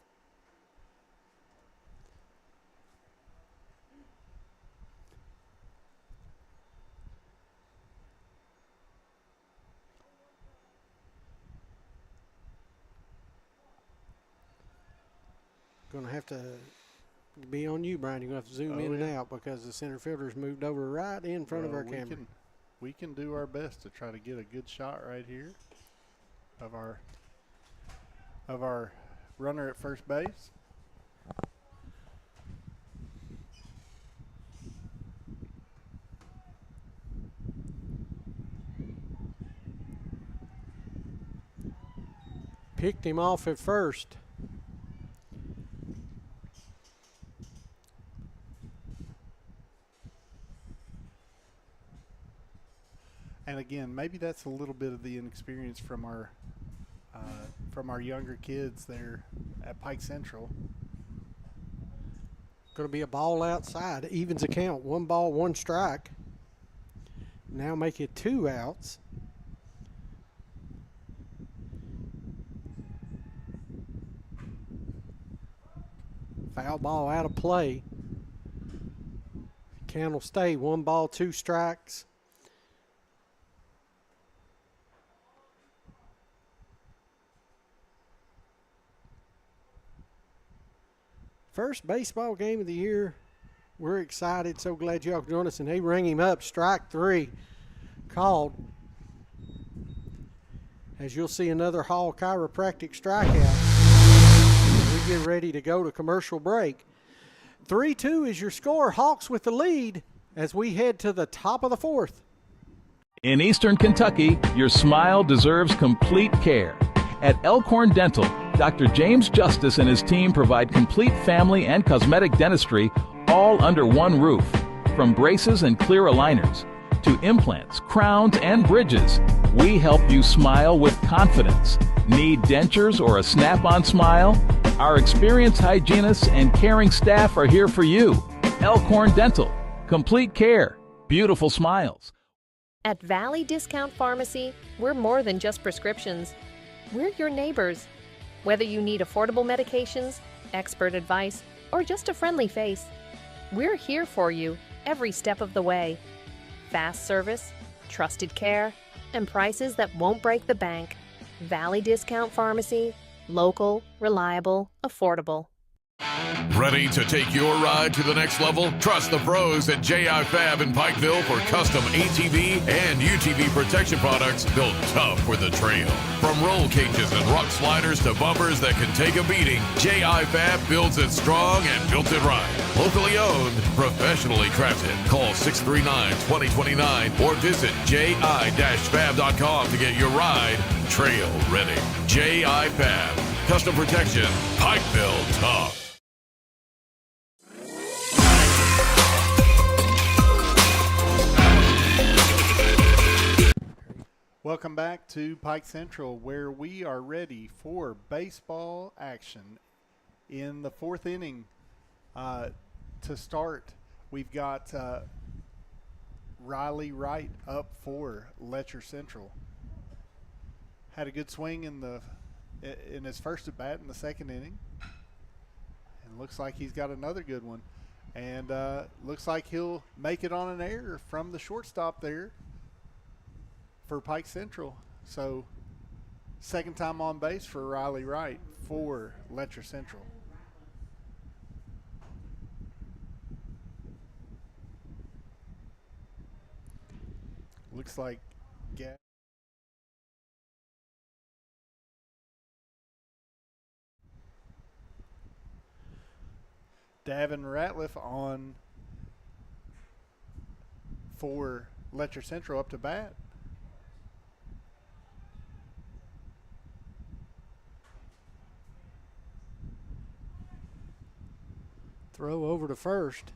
Going to have to be on you, Brian. You're going to have to zoom in and out because the center fielder's moved over right in front of our camera. We can do our best to try to get a good shot right here of our runner at first base. Picked him off at first. And again, maybe that's a little bit of the inexperience from our younger kids there at Pike Central. Going to be a ball outside. Evens the count. 1 ball, 1 strike. Now make it 2 outs. Foul ball out of play. Count will stay 1 ball, 2 strikes. First baseball game of the year. We're excited. So glad y'all could join us. And they ring him up. Strike 3 called. As you'll see, another Hall Chiropractic strikeout. We get ready to go to commercial break. 3-2 is your score. Hawks with the lead as we head to the top of the 4th. In Eastern Kentucky, your smile deserves complete care. At Elkhorn Dental, Dr. James Justice and his team provide complete family and cosmetic dentistry all under one roof. From braces and clear aligners to implants, crowns, and bridges, we help you smile with confidence. Need dentures or a snap-on smile? Our experienced hygienists and caring staff are here for you. Elkhorn Dental. Complete care. Beautiful smiles. At Valley Discount Pharmacy, we're more than just prescriptions. We're your neighbors. Whether you need affordable medications, expert advice, or just a friendly face, we're here for you every step of the way. Fast service, trusted care, and prices that won't break the bank. Valley Discount Pharmacy, local, reliable, affordable. Ready to take your ride to the next level? Trust the pros at J.I. Fab in Pikeville for custom ATV and UTV protection products built tough for the trail. From From roll cages and rock sliders to bumpers that can take a beating, J.I. Fab builds it strong and built it right. Locally owned, professionally crafted. Call 639-2029 or visit ji-fab.com to get your ride trail ready. J.I. Fab. Custom protection. Pike build tough. Welcome back to Pike Central, where we are ready for baseball action. In the fourth inning, to start, we've got Riley Wright up for Letcher Central. Had a good swing in his first at bat in the second inning, and looks like he's got another good one. And looks like he'll make it on an error from the shortstop there for Pike Central. So second time on base for Riley Wright for Letcher Central. Looks like Davin Ratliff on for Letcher Central up to bat. Throw over to first.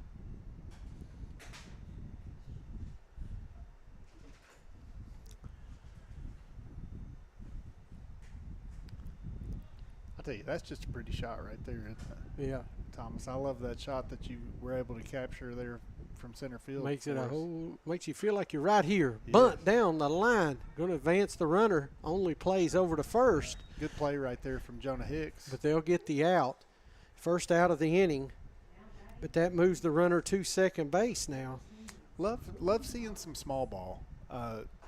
I tell you, that's just a pretty shot right there, isn't it? Yeah. Thomas, I love that shot that you were able to capture there from center field. Makes it for a us. whole, makes you feel like you're right here. Yeah. Bunt down the line. Going to advance the runner. Only plays over to first. Good play right there from Jonah Hicks. But they'll get the out. First out of the inning. But that moves the runner to second base now. Love seeing some small ball,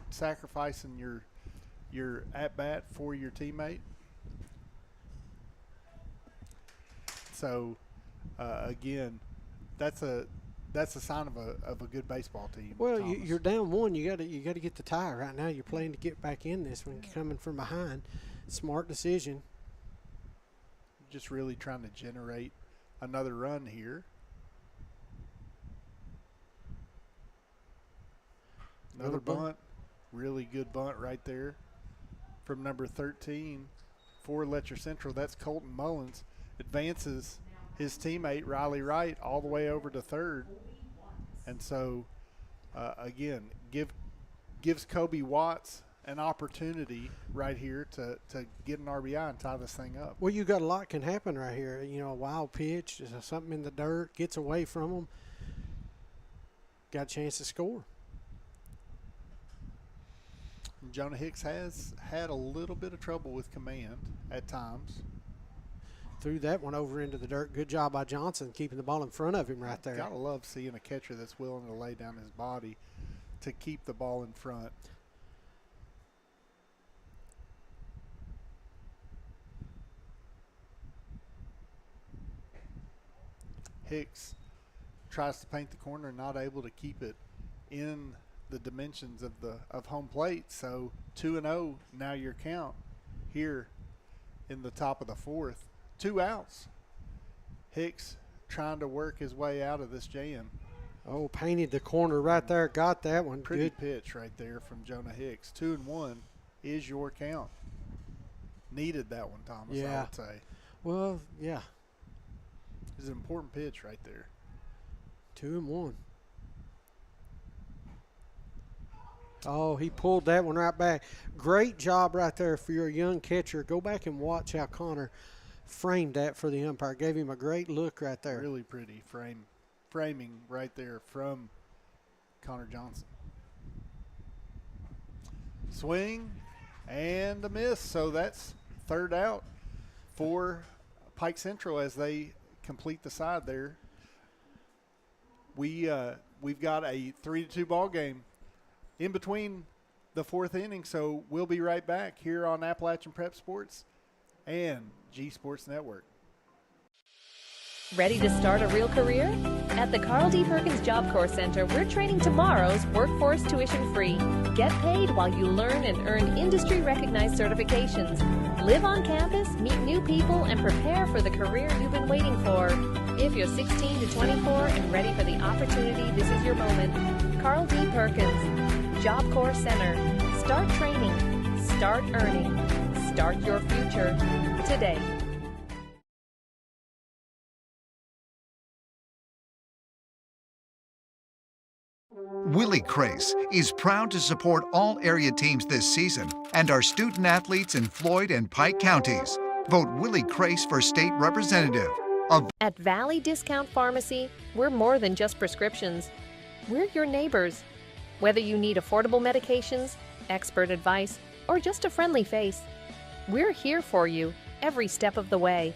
sacrificing your at bat for your teammate. So again, that's a sign of a good baseball team. Well, Thomas. you're down one. You got to get the tie right now. You're playing to get back in this when you're coming from behind. Smart decision. Just really trying to generate another run here. Another bunt. Really good bunt right there from number 13 for Letcher Central. That's Colton Mullins. Advances his teammate Riley Wright all the way over to third. And so, again, gives Kobe Watts an opportunity right here to get an RBI and tie this thing up. Well, you got a lot can happen right here. You know, a wild pitch, something in the dirt, gets away from them. Got a chance to score. Jonah Hicks has had a little bit of trouble with command at times. Threw that one over into the dirt. Good job by Johnson keeping the ball in front of him right there. Gotta love seeing a catcher that's willing to lay down his body to keep the ball in front. Hicks tries to paint the corner, not able to keep it in the dimensions of home plate. So 2-0 now your count here in the top of the fourth. 2 outs. Hicks trying to work his way out of this jam. Oh, painted the corner right there. Got that one. Pretty Good pitch right there from Jonah Hicks. 2-1 is your count. Needed that one, Thomas, I Yeah. would say. Well, yeah. It's an important pitch right there. 2-1. Oh, he pulled that one right back. Great job right there for your young catcher. Go back and watch how Connor framed that for the umpire. Gave him a great look right there. Really pretty framing right there from Connor Johnson. Swing and a miss. So that's third out for Pike Central as they complete the side there. We've got a 3-2 ball game in between the fourth inning, so we'll be right back here on Appalachian Prep Sports and G Sports Network. Ready to start a real career? At the Carl D. Perkins Job Corps Center, we're training tomorrow's workforce tuition-free. Get paid while you learn and earn industry-recognized certifications. Live on campus, meet new people, and prepare for the career you've been waiting for. If you're 16 to 24 and ready for the opportunity, this is your moment. Carl D. Perkins, Job Corps Center. Start training. Start earning. Start your future today. Willie Crace is proud to support all area teams this season and our student athletes in Floyd and Pike counties. Vote Willie Crace for state representative. At Valley Discount Pharmacy, we're more than just prescriptions. We're your neighbors. Whether you need affordable medications, expert advice, or just a friendly face, we're here for you every step of the way.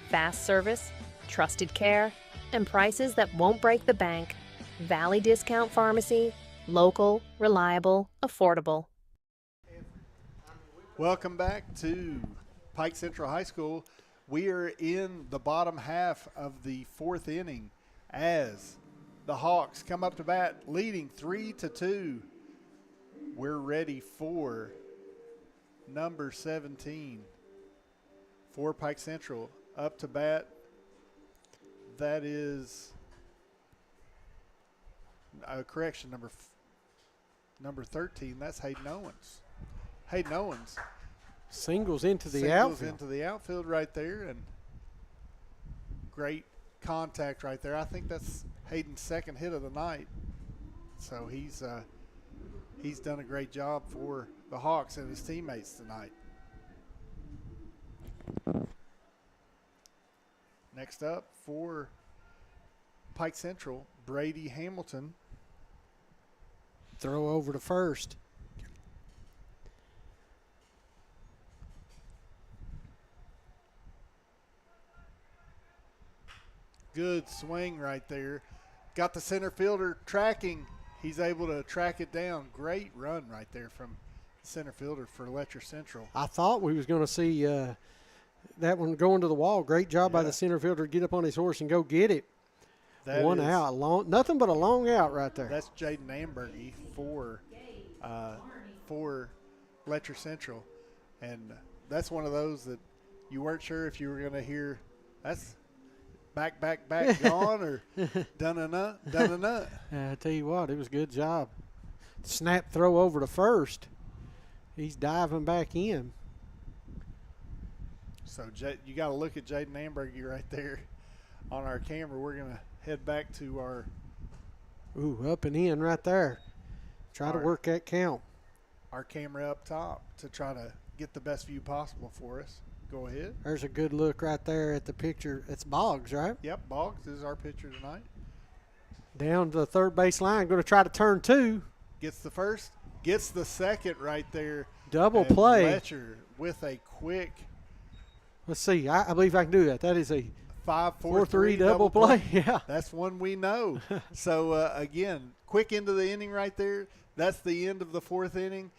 Fast service, trusted care, and prices that won't break the bank. Valley Discount Pharmacy, local, reliable, affordable. Welcome back to Pike Central High School. We are in the bottom half of the fourth inning as the Hawks come up to bat, leading 3-2. We're ready for number 17 for Pike Central. Up to bat, that is correction, number 13. That's Hayden Owens. Hayden Owens Singles into the outfield right there, and great contact right there. I think that's Hayden's second hit of the night. So he's done a great job for the Hawks and his teammates tonight. Next up for Pike Central, Brady Hamilton. Throw over to first. Good swing right there. Got the center fielder tracking. He's able to track it down. Great run right there from the center fielder for Letcher Central. I thought we was going to see that one going to the wall. Great job by the center fielder to get up on his horse and go get it. One out, nothing but a long out right there. That's Jaden Ambergy for Letcher Central, and that's one of those that you weren't sure if you were going to hear. That's back, gone, or done a nut. I tell you what, it was a good job. Snap throw over to first. He's diving back in. So you got to look at Jaden Ambergy right there on our camera. We're going to head back to our up and in right there. Try to work that count. Our camera up top to try to get the best view possible for us. Go ahead. There's a good look right there at the picture. It's Boggs, right? Yep, Boggs is our pitcher tonight. Down to the third base line. Going to try to turn two. Gets the first. Gets the second right there. Double play. Letcher with a quick. Let's see. I believe I can do that. That is a 5-4-3 double play. Yeah. That's one we know. So, again, quick into the inning right there. That's the end of the fourth inning.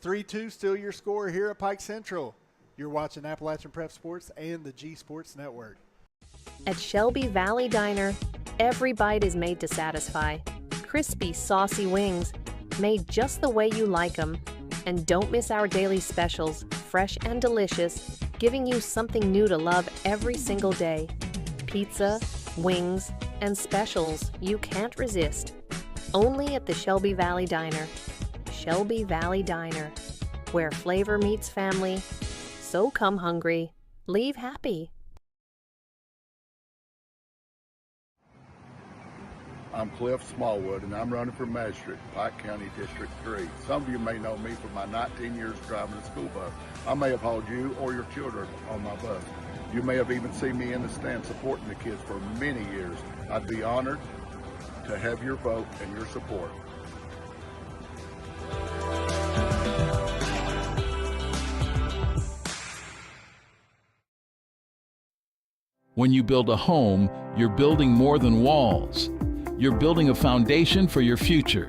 3-2 still your score here at Pike Central. You're watching Appalachian Prep Sports and the G Sports Network. At Shelby Valley Diner, every bite is made to satisfy. Crispy, saucy wings, made just the way you like them. And don't miss our daily specials, fresh and delicious, giving you something new to love every single day. Pizza, wings, and specials you can't resist. Only at the Shelby Valley Diner. Shelby Valley Diner, where flavor meets family. So come hungry, leave happy. I'm Cliff Smallwood, and I'm running for magistrate, Pike County District 3. Some of you may know me for my 19 years driving a school bus. I may have hauled you or your children on my bus. You may have even seen me in the stand supporting the kids for many years. I'd be honored to have your vote and your support. When you build a home, you're building more than walls. You're building a foundation for your future.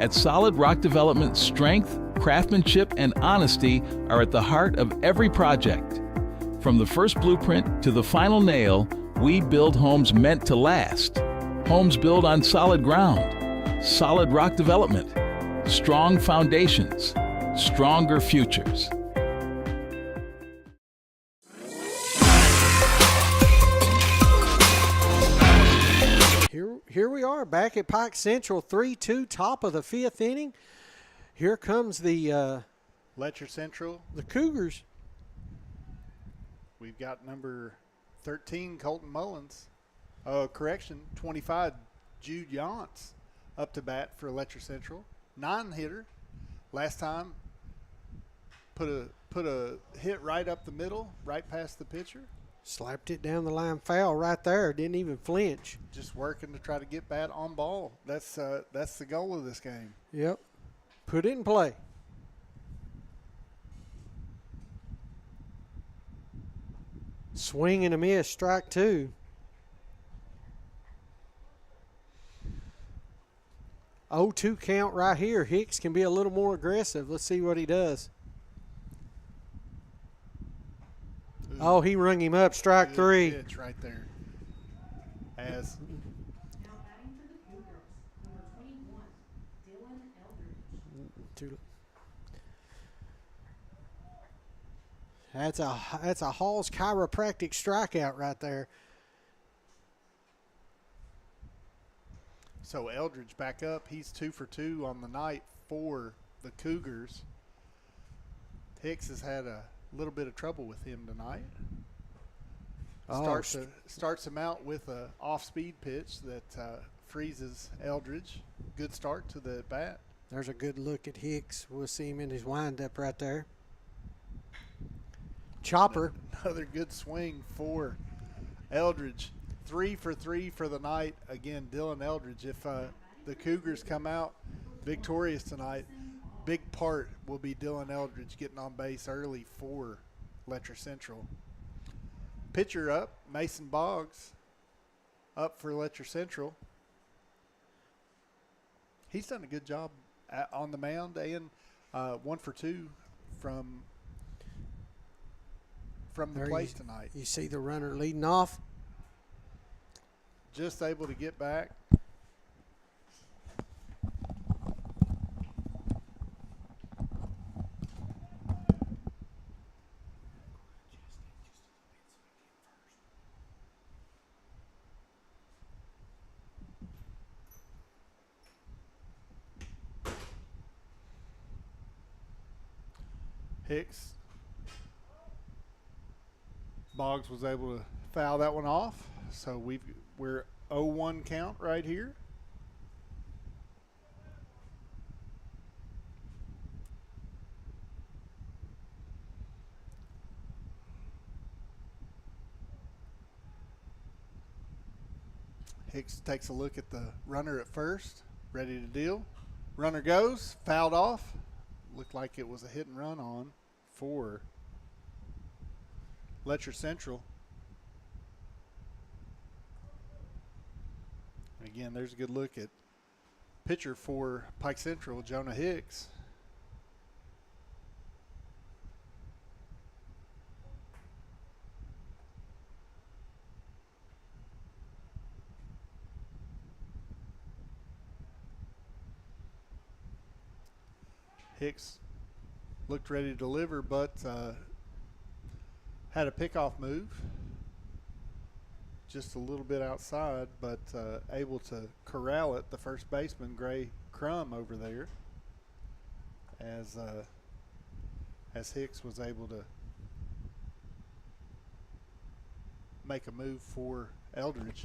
At Solid Rock Development, strength, craftsmanship, and honesty are at the heart of every project. From the first blueprint to the final nail, we build homes meant to last. Homes built on solid ground, solid rock development, strong foundations, stronger futures. Here we are back at Pike Central, 3-2, top of the 5th inning. Here comes the Letcher Central. the Cougars. We've got number 13, Colton Mullins. 25, Jude Yance up to bat for Letcher Central. 9-hitter. Last time, put a hit right up the middle, right past the pitcher. Slapped it down the line foul right there. Didn't even flinch. Just working to try to get bat on ball. That's the goal of this game. Yep. Put it in play. Swing and a miss, strike 2. 0-2 count right here. Hicks can be a little more aggressive. Let's see what he does. Ooh. Oh, he rung him up. Strike Good 3. pitch right there. As That's a Hall's chiropractic strikeout right there. so Eldridge back up. He's 2 for 2 on the night for the Cougars. Hicks has had a little bit of trouble with him tonight. Starts him out with a off-speed pitch that freezes Eldridge. Good start to the bat. There's a good look at Hicks. We'll see him in his windup right there. Chopper. Another good swing for Eldridge. 3 for 3 for the night. Again, Dylan Eldridge. If the Cougars come out victorious tonight, big part will be Dylan Eldridge getting on base early for Letcher Central. Pitcher up, Mason Boggs up for Letcher Central. He's done a good job on the mound and 1 for 2 from the plate tonight. You see the runner leading off. Just able to get back. Hicks. Boggs was able to foul that one off. So we're 0-1 count right here. Hicks takes a look at the runner at first, ready to deal. Runner goes, fouled off. Looked like it was a hit and run on for Letcher Central. And again, there's a good look at pitcher for Pike Central, Jonah Hicks. Hicks looked ready to deliver, but had a pickoff move. Just a little bit outside, but able to corral it. The first baseman, Gray Crum, over there, as Hicks was able to make a move for Eldridge.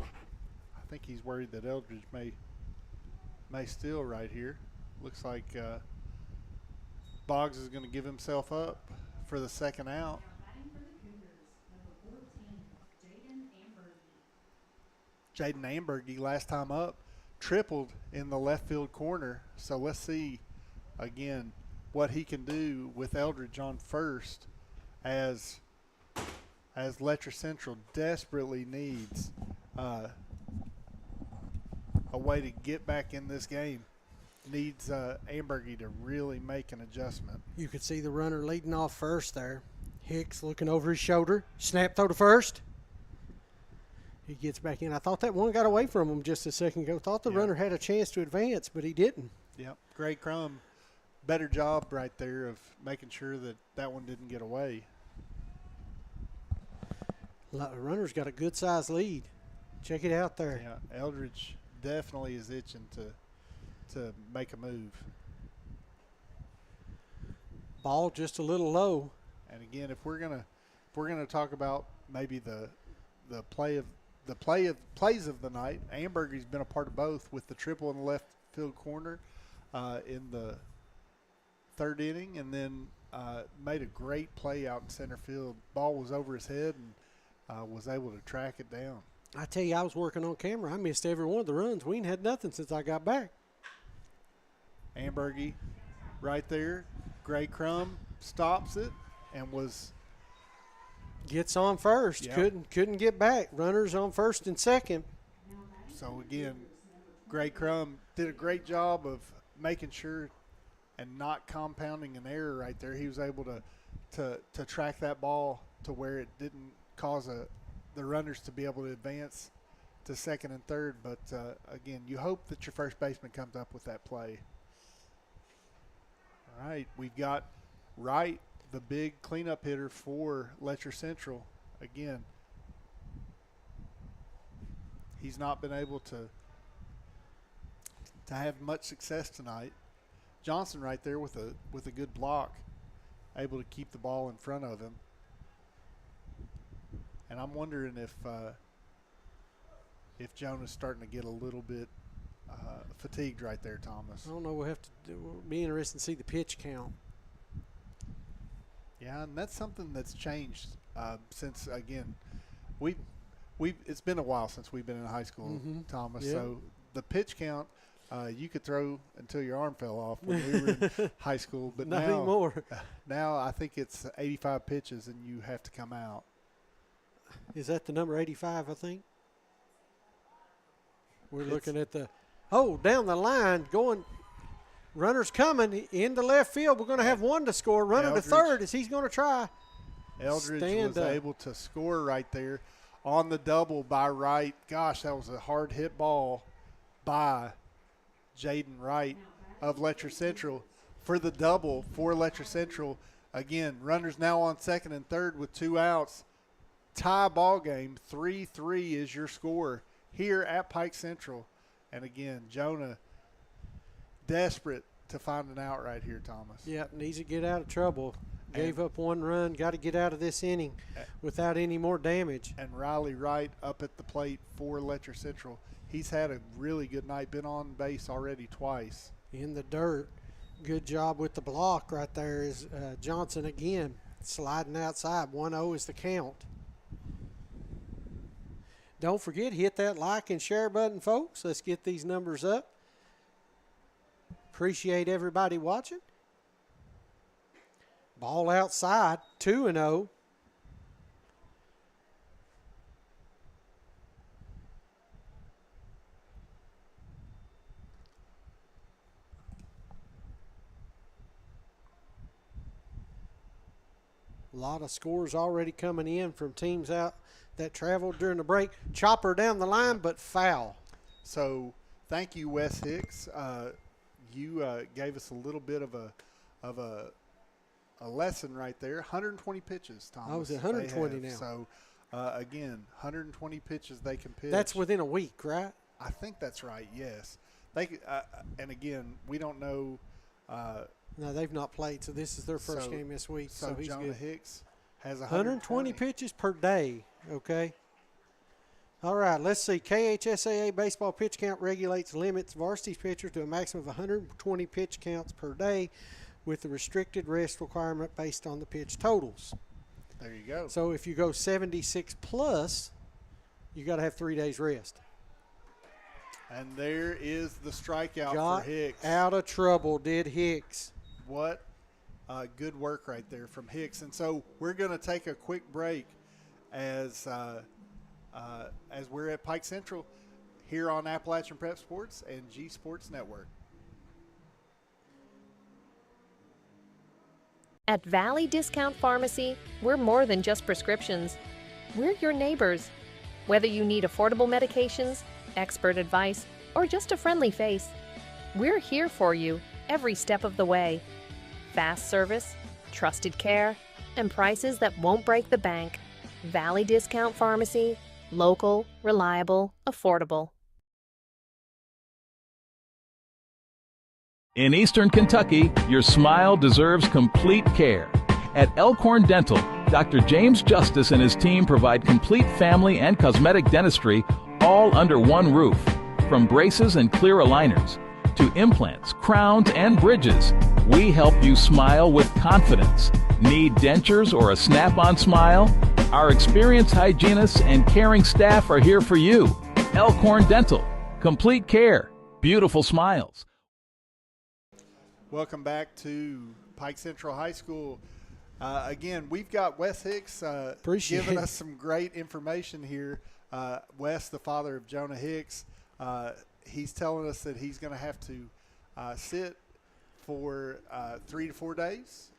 I think he's worried that Eldridge may steal right here. Looks like Boggs is going to give himself up for the second out. Jaden Ambergy, last time up, tripled in the left field corner. So let's see, again, what he can do with Eldridge on first as Letcher Central desperately needs a way to get back in this game. Needs Ambergy to really make an adjustment. You could see the runner leading off first there. Hicks looking over his shoulder. Snap throw to first. He gets back in. I thought that one got away from him just a second ago. Thought the runner had a chance to advance, but he didn't. Yep. Gray Crum, better job right there of making sure that that one didn't get away. The runner's got a good-sized lead. Check it out there. Yeah, Eldridge definitely is itching to make a move. Ball just a little low. And again, if we're gonna talk about maybe the plays of the night, Amberger's been a part of both with the triple in the left field corner in the third inning, and then made a great play out in center field. Ball was over his head and was able to track it down. I tell you, I was working on camera. I missed every one of the runs. We ain't had nothing since I got back. Ambergy right there. Gray Crum stops it and gets on first. Yep. Couldn't get back. Runners on first and second. So again, Gray Crum did a great job of making sure and not compounding an error right there. He was able to track that ball to where it didn't cause the runners to be able to advance to second and third. But again, you hope that your first baseman comes up with that play. All right, we've got Wright, the big cleanup hitter for Letcher Central. Again, he's not been able to have much success tonight. Johnson right there with a good block, able to keep the ball in front of him. And I'm wondering if Jonah's starting to get a little bit fatigued right there, Thomas. I don't know. We'll be interested to see the pitch count. Yeah, and that's something that's changed since, again, it's been a while since we've been in high school, Thomas. Yeah. So the pitch count, you could throw until your arm fell off when we were in high school, but Not anymore. Now I think it's 85 pitches and you have to come out. Is that the number 85, I think? We're looking at down the line, going, runners coming into left field. We're going to have one to score. Runner to third as he's going to try. Eldridge was able to score right there on the double by Wright. Gosh, that was a hard hit ball by Jaden Wright of Letcher Central for the double for Letcher Central. Again, runners now on second and third with 2 outs. Tie ball game, 3-3 is your score here at Pike Central. And again, Jonah desperate to find an out right here, Thomas. Yeah, needs to get out of trouble. Gave up 1 run, got to get out of this inning without any more damage. And Riley Wright up at the plate for Letcher Central. He's had a really good night, been on base already twice. In the dirt. Good job with the block right there is Johnson again. Sliding outside, 1-0 is the count. Don't forget, hit that like and share button, folks. Let's get these numbers up. Appreciate everybody watching. Ball outside, 2-0. A lot of scores already coming in from teams out that traveled during the break. Chopper down the line, but foul. So thank you, Wes Hicks. You gave us a little bit of a lesson right there. 120 pitches, Thomas. I was at 120 now. So again, 120 pitches they can pitch. That's within a week, right? I think that's right. Yes. They and again, we don't know. No, they've not played, so this is their first game this week. So he's Jonah good. Hicks has 120 pitches per day, okay? All right, let's see. KHSAA baseball pitch count regulates limits varsity pitchers to a maximum of 120 pitch counts per day with the restricted rest requirement based on the pitch totals. There you go. So if you go 76 plus, you got to have 3 days rest. And there is the strikeout Got for Hicks. Out of trouble, did Hicks. What good work right there from Hicks. And so we're going to take a quick break as we're at Pike Central here on Appalachian Prep Sports and G Sports Network. At Valley Discount Pharmacy, we're more than just prescriptions. We're your neighbors. Whether you need affordable medications, expert advice, or just a friendly face, we're here for you every step of the way. Fast service, trusted care, and prices that won't break the bank. Valley Discount Pharmacy, local, reliable, affordable. In Eastern Kentucky, your smile deserves complete care. At Elkhorn Dental, Dr. James Justice and his team provide complete family and cosmetic dentistry all under one roof. From braces and clear aligners to implants, crowns, and bridges, we help you smile with confidence. Need dentures or a snap-on smile? Our experienced hygienists and caring staff are here for you. Elkhorn Dental. Complete care. Beautiful smiles. Welcome back to Pike Central High School. Again, we've got Wes Hicks giving us some great information here. Wes, the father of Jonah Hicks, he's telling us that he's going to have to sit for 3 to 4 days,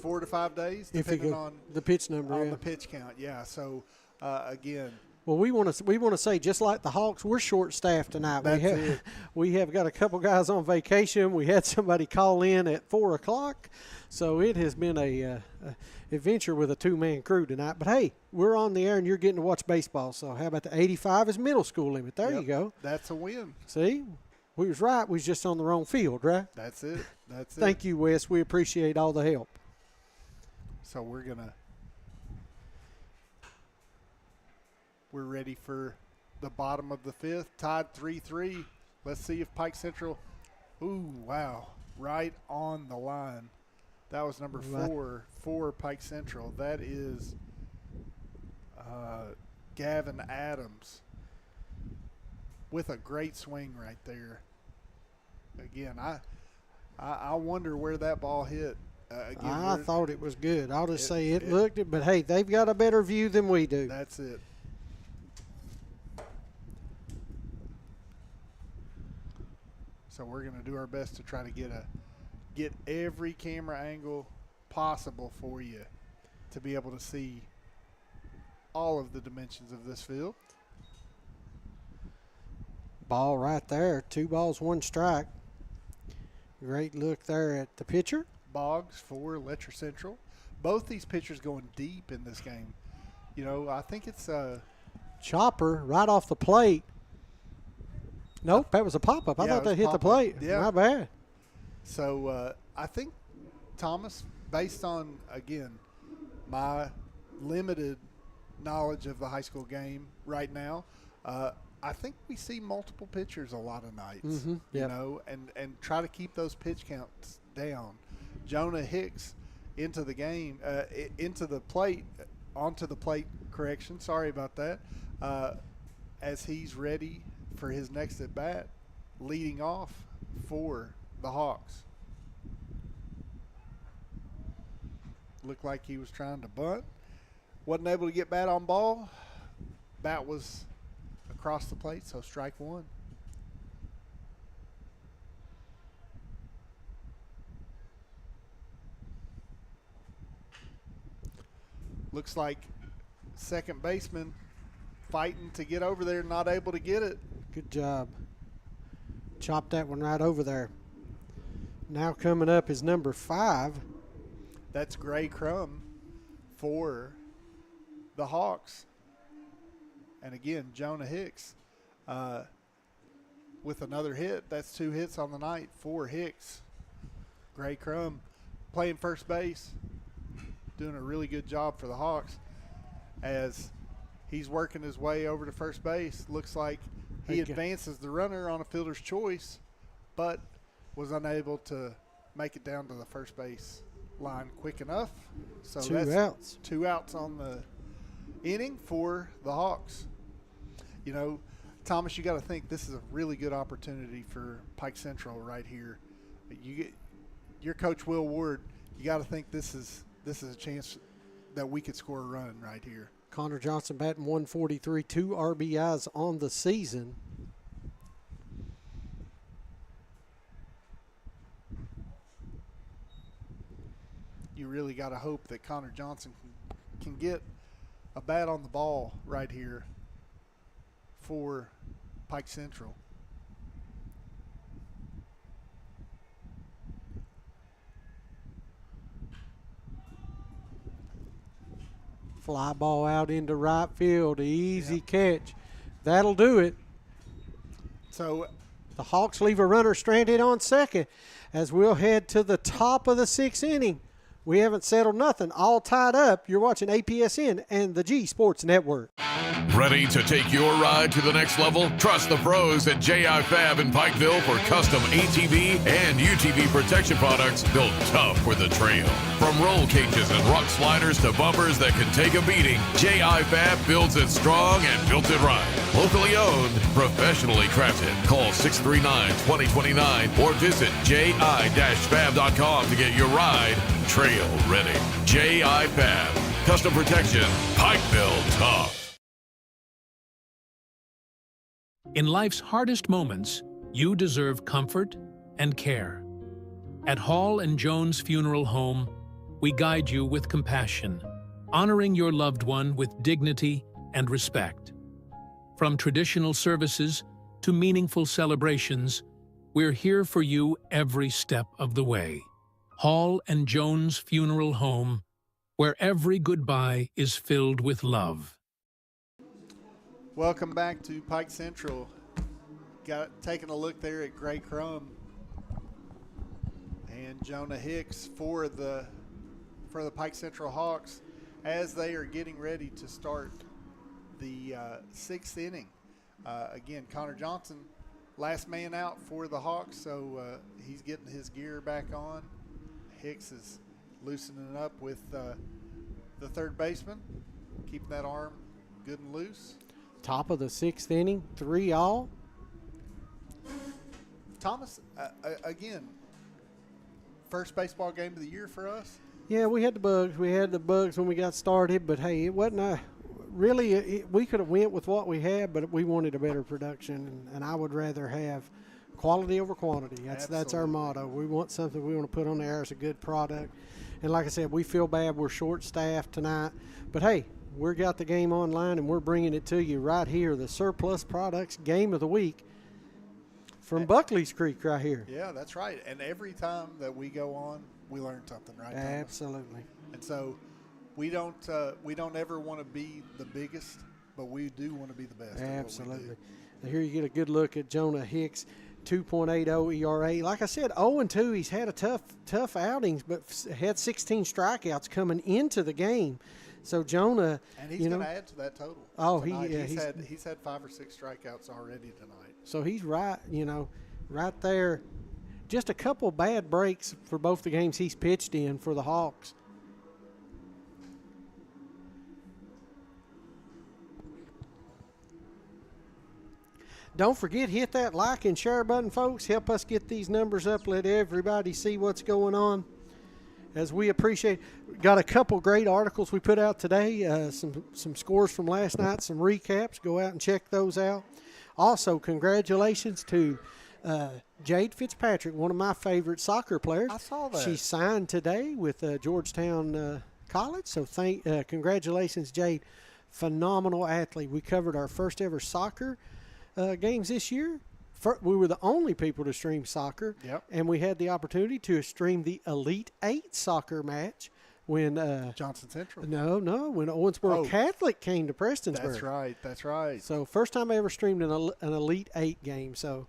4 to 5 days, depending on the pitch number, on the pitch count. Yeah. So again. Well, we want to say, just like the Hawks, we're short-staffed tonight. We have got a couple guys on vacation. We had somebody call in at 4 o'clock, so it has been a adventure with a two-man crew tonight. But hey, we're on the air and you're getting to watch baseball. So how about the 85 is middle school limit? There you go. That's a win. See, we was right. We was just on the wrong field, right? That's it. That's it. Thank you, Wes. We appreciate all the help. So we're ready for the bottom of the fifth, tied 3-3. Let's see if Pike Central, ooh, wow, right on the line. That was number 4 for Pike Central. That is Gavin Adams with a great swing right there. Again, I wonder where that ball hit. I thought it was good. I'll just say it looked it, but hey, they've got a better view than we do. That's it. So we're going to do our best to try to get every camera angle possible for you to be able to see all of the dimensions of this field. Ball right there. 2 balls, 1 strike. Great look there at the pitcher. Boggs for Letcher Central. Both these pitchers going deep in this game. You know, I think it's Chopper right off the plate. Nope, that was a pop-up. I thought that hit the plate. Yeah. My bad. So I think, Thomas, based on, again, my limited knowledge of the high school game right now, I think we see multiple pitchers a lot of nights, you know, and try to keep those pitch counts down. Jonah Hicks into the game, onto the plate, correction, sorry about that, as he's ready for his next at bat, leading off for the Hawks. Looked like he was trying to bunt. Wasn't able to get bat on ball. Bat was across the plate, so strike 1. Looks like second baseman fighting to get over there, not able to get it. Good job. Chopped that one right over there. Now coming up is number 5. That's Gray Crum for the Hawks. And again, Jonah Hicks with another hit. That's 2 hits on the night for Hicks. Gray Crum playing first base, doing a really good job for the Hawks as he's working his way over to first base. Looks like he advances the runner on a fielder's choice, but was unable to make it down to the first base line quick enough. So 2 outs. 2 outs on the inning for the Hawks. You know, Thomas, you got to think this is a really good opportunity for Pike Central right here. You get your coach Will Ward. You got to think this is a chance that we could score a run right here. Connor Johnson batting 143, 2 RBIs on the season. You really got to hope that Connor Johnson can get a bat on the ball right here. for Pike Central. Fly ball out into right field. Easy catch. That'll do it. So the Hawks leave a runner stranded on second as we'll head to the top of the 6th inning. We haven't settled nothing. All tied up. You're watching APSN and the G Sports Network. Ready to take your ride to the next level? Trust the pros at J.I. Fab in Pikeville for custom ATV and UTV protection products built tough for the trail. From roll cages and rock sliders to bumpers that can take a beating, J.I. Fab builds it strong and built it right. Locally owned, professionally crafted. Call 639-2029 or visit ji-fab.com to get your ride trail ready. J.I. Fab. Custom protection. Pikeville tough. In life's hardest moments, you deserve comfort and care. At Hall and Jones Funeral Home, we guide you with compassion, honoring your loved one with dignity and respect. From traditional services to meaningful celebrations, we're here for you every step of the way. Hall and Jones Funeral Home, where every goodbye is filled with love. welcome back to Pike Central. Taking a look there at Gray Crum and Jonah Hicks for the Pike Central Hawks as they are getting ready to start the 6th inning. Again, Connor Johnson, last man out for the Hawks, so he's getting his gear back on. Hicks is loosening up with the third baseman, keeping that arm good and loose. Top of the 6th inning, 3-all. Thomas, again, first baseball game of the year for us. Yeah, we had the bugs. We had the bugs when we got started, but hey, it wasn't we could have went with what we had, but we wanted a better production, and I would rather have quality over quantity. That's our motto. We want something we want to put on the air as a good product. And like I said, we feel bad we're short-staffed tonight, but hey, we've got the game online, and we're bringing it to you right here, the Surplus Products Game of the Week from Buckley's Creek right here. Yeah, that's right. And every time that we go on, we learn something, right? Absolutely. And so we don't ever want to be the biggest, but we do want to be the best. Absolutely. Now here you get a good look at Jonah Hicks, 2.80 ERA. Like I said, 0-2. He's had a tough outings, but had 16 strikeouts coming into the game. So Jonah, and he's going to add to that total. Oh, tonight. He's had 5 or 6 strikeouts already tonight. So he's right there. Just a couple bad breaks for both the games he's pitched in for the Hawks. Don't forget, hit that like and share button, folks. Help us get these numbers up. Let everybody see what's going on. As we appreciate, got a couple great articles we put out today, some scores from last night, some recaps. Go out and check those out. Also, congratulations to Jade Fitzpatrick, one of my favorite soccer players. I saw that. She signed today with Georgetown College, so congratulations, Jade. Phenomenal athlete. We covered our first ever soccer games this year. We were the only people to stream soccer, and we had the opportunity to stream the Elite 8 soccer match when Johnson Central. No, when Owensboro Catholic came to Prestonsburg. That's right. So first time I ever streamed an Elite 8 game. So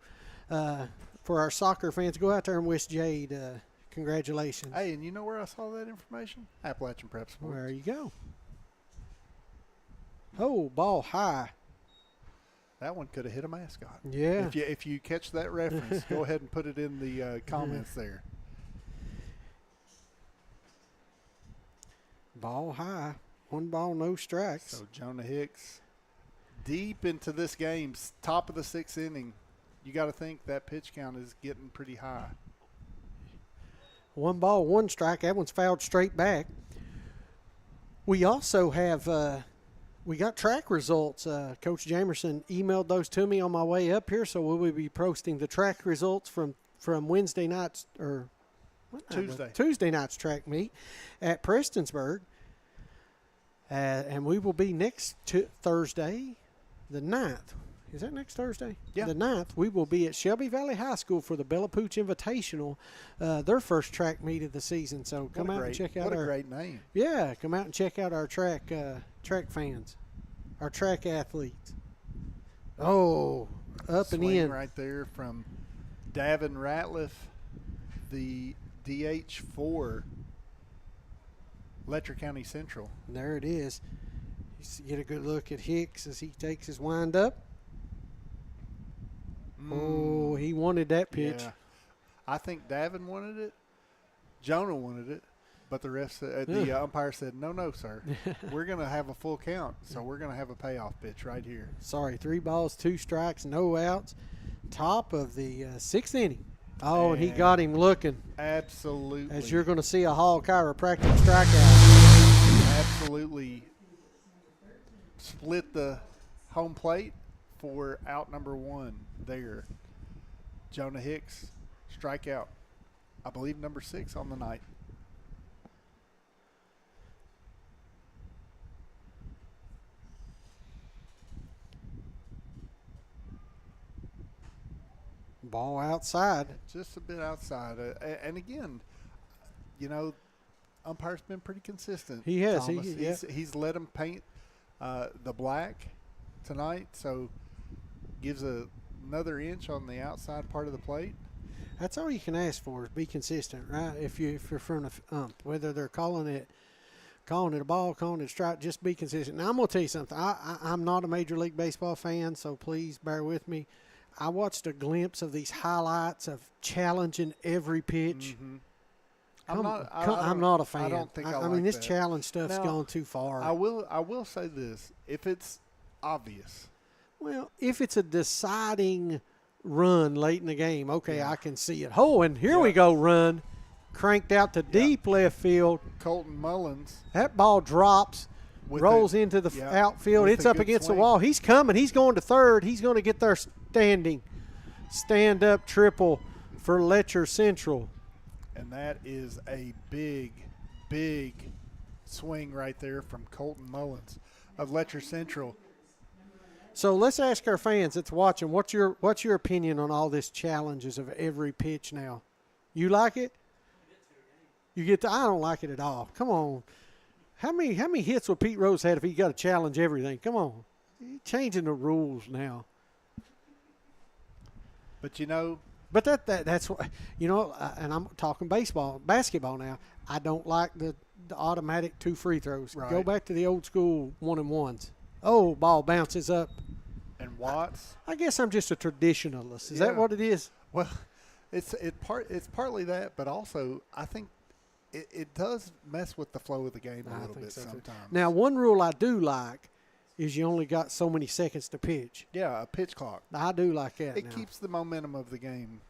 for our soccer fans, go out there and wish Jade congratulations. Hey, and you know where I saw that information? Appalachian Prep Sports. There you go. Oh, ball high. That one could have hit a mascot. Yeah. If you catch that reference, go ahead and put it in the comments there. Ball high. 1 ball, no strikes. So Jonah Hicks deep into this game, top of the 6th inning. You got to think that pitch count is getting pretty high. 1 ball, 1 strike. That one's fouled straight back. We also have we got track results. Coach Jamerson emailed those to me on my way up here, so we will be posting the track results from Wednesday night's Tuesday night's track meet at Prestonsburg. And we will be next Thursday, the 9th. Is that next Thursday? Yeah. The 9th, we will be at Shelby Valley High School for the Bella Pooch Invitational, their first track meet of the season. So come out and check out What a great name. Yeah, come out and check out our track fans, our track athletes. Oh, up Swing and in. right there from Davin Ratliff, the DH for Letcher County Central. And there it is. You get a good look at Hicks as he takes his wind up. Oh, he wanted that pitch. Yeah. I think Davin wanted it. Jonah wanted it. But the umpire said, no, sir. We're going to have a full count, so we're going to have a payoff pitch right here. Sorry, 3 balls, 2 strikes, no outs. Top of the 6th inning. Oh, and he got him looking. Absolutely. As you're going to see a Hall chiropractic strikeout. Absolutely split the home plate for out number 1 there. Jonah Hicks, strikeout. I believe number 6 on the night. Ball outside. Just a bit outside. And again, umpire's been pretty consistent. He has. He's let him paint the black tonight, so gives another inch on the outside part of the plate. That's all you can ask for is be consistent, right? If you're from the ump, whether they're calling it a ball, calling it a strike, just be consistent. Now, I'm going to tell you something. I'm not a Major League Baseball fan, so please bear with me. I watched a glimpse of these highlights of challenging every pitch. Mm-hmm. I'm not a fan. I don't think I mean, this that. challenge stuff's Now, gone too far. I will say this: if it's obvious, well, if it's a deciding run late in the game, okay, I can see it. Oh, and here we go, run. Cranked out to deep left field. Colton Mullins. That ball drops, rolls into the outfield. It's up against the wall. He's coming. He's going to third. He's going to get there standing. Stand-up triple for Letcher Central. And that is a big, big swing right there from Colton Mullins of Letcher Central. So let's ask our fans that's watching, what's your opinion on all this challenges of every pitch now? You like it? I don't like it at all. Come on. How many hits would Pete Rose had if he got to challenge everything? Come on. He's changing the rules now. But But that's what, and I'm talking basketball now. I don't like the automatic 2 free throws. Right. Go back to the old school 1-and-1s. Oh, ball bounces up. And Watts. I guess I'm just a traditionalist. Is that what it is? Well, it's partly that, but also I think it does mess with the flow of the game a little bit sometimes. Now, one rule I do like is you only got so many seconds to pitch. Yeah, a pitch clock. I do like that. It keeps the momentum of the game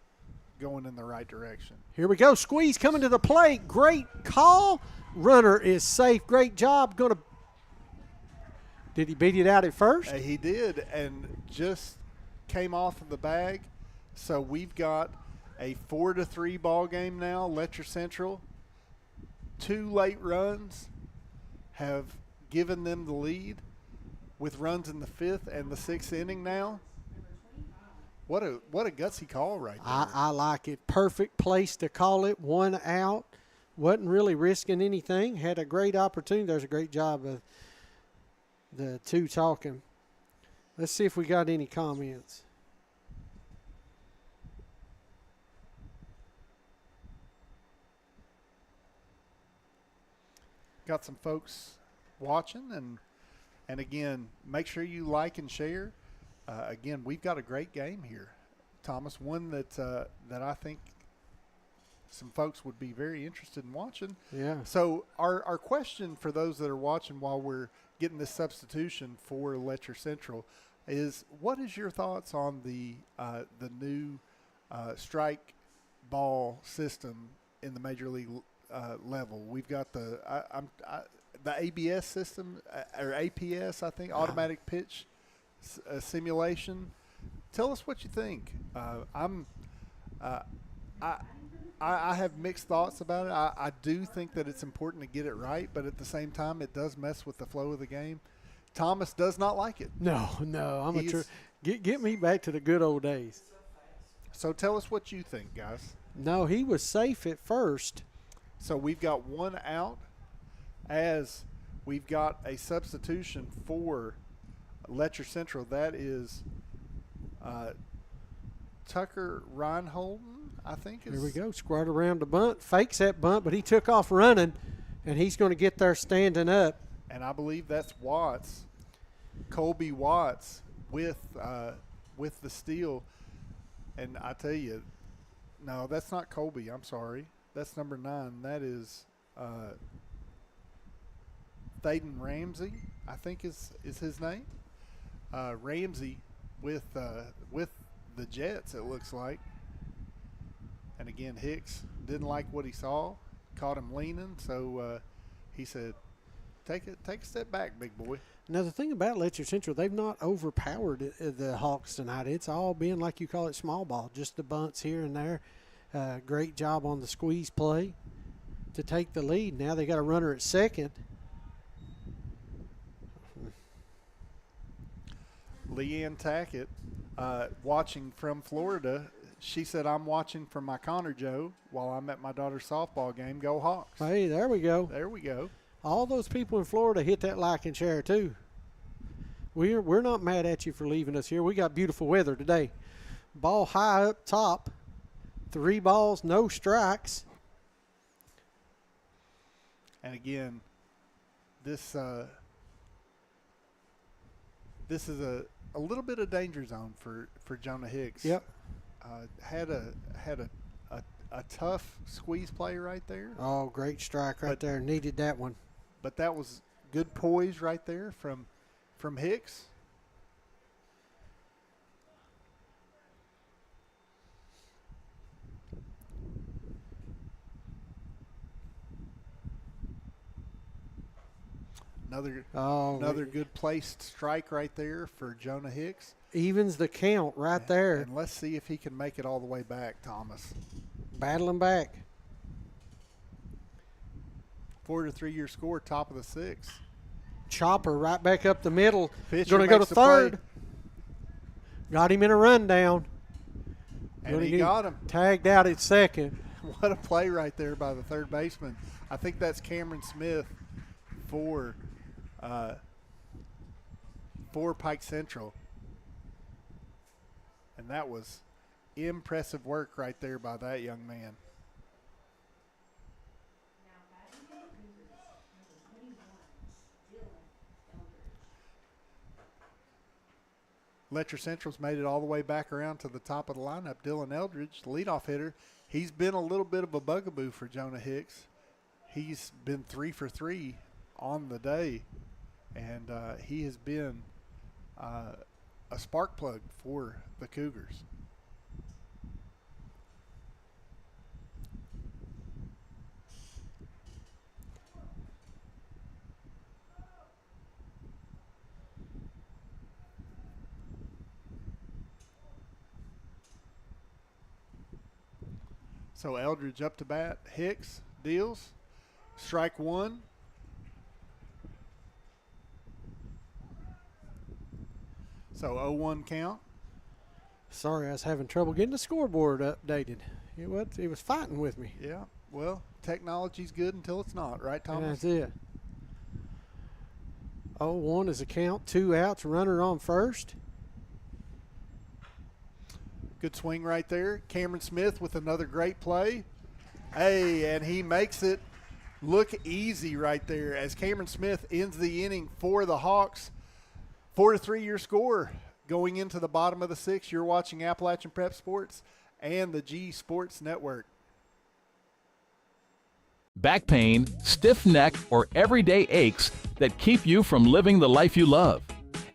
going in the right direction. Here we go. Squeeze coming to the plate. Great call. Runner is safe. Great job. Did he beat it out at first? He did, and just came off of the bag. So we've got a 4-3 ball game now. Letcher Central. 2 late runs have given them the lead with runs in the 5th and the 6th inning now. What a gutsy call right there. I like it. Perfect place to call it. 1 out. Wasn't really risking anything. Had a great opportunity. There's a great job of the 2 talking. Let's see if we got any comments. Got some folks watching, and again, make sure you like and share. Again, we've got a great game here, Thomas. One that I think some folks would be very interested in watching. Yeah. So our question for those that are watching while we're getting this substitution for Letcher Central is, what is your thoughts on the new strike ball system in the Major League level? We've got the ABS system or APS, I think, automatic pitch simulation. Tell us what you think. I have mixed thoughts about it. I do think that it's important to get it right, but at the same time, it does mess with the flow of the game. Thomas does not like it. No, I'm get me back to the good old days. So tell us what you think, guys. No, he was safe at first. So we've got one out as we've got a substitution for Letcher Central. That is Tucker Reinholden, I think. Here we go. Squared around the bunt. Fakes that bunt, but he took off running, and he's going to get there standing up. And I believe that's Watts, Colby Watts, with the steal. And I tell you, no, that's not Colby. I'm sorry. That's number 9. That is Thaden Ramsey, I think is his name. Ramsey with the Jets, it looks like. And again, Hicks didn't like what he saw, caught him leaning, so he said, take a step back, big boy. Now, the thing about Letcher Central, they've not overpowered the Hawks tonight. It's all been, like you call it, small ball, just the bunts here and there. Great job on the squeeze play to take the lead. Now they got a runner at second. Leanne Tackett, watching from Florida, she said, I'm watching from my Connor Joe while I'm at my daughter's softball game. Go Hawks. Hey, there we go. There we go. All those people in Florida hit that like and share too. We're not mad at you for leaving us here. We got beautiful weather today. Ball high up top. 3 balls, no strikes. And again, this is a little bit of danger zone for Jonah Hicks. Yep. Had a tough squeeze play right there. Oh, great strike right there. Needed that one. But that was good poise right there from Hicks. Another good placed strike right there for Jonah Hicks. Evens the count right there. And let's see if he can make it all the way back, Thomas. Battling back. 4-3 your score, top of the 6th. Chopper right back up the middle. Pitcher Going to go to makes the third. play. Got him in a rundown. And he got him. Tagged out at second. What a play right there by the third baseman. I think that's Cameron Smith for Pike Central. And that was impressive work right there by that young man. Letcher Central's made it all the way back around to the top of the lineup. Dylan Eldridge, the leadoff hitter, he's been a little bit of a bugaboo for Jonah Hicks. He's been 3 for 3 on the day, and he has been a spark plug for the Cougars. So Eldridge up to bat. Hicks deals. Strike 1. So 0-1 count. Sorry, I was having trouble getting the scoreboard updated. It was fighting with me. Yeah, well, technology's good until it's not, right, Thomas? That's it. 0-1 is a count. 2 outs. Runner on first. Good swing right there. Cameron Smith with another great play. Hey, and he makes it look easy right there as Cameron Smith ends the inning for the Hawks. 4-3 your score going into the bottom of the 6th. You're watching Appalachian Prep Sports and the G Sports Network. Back pain, stiff neck, or everyday aches that keep you from living the life you love.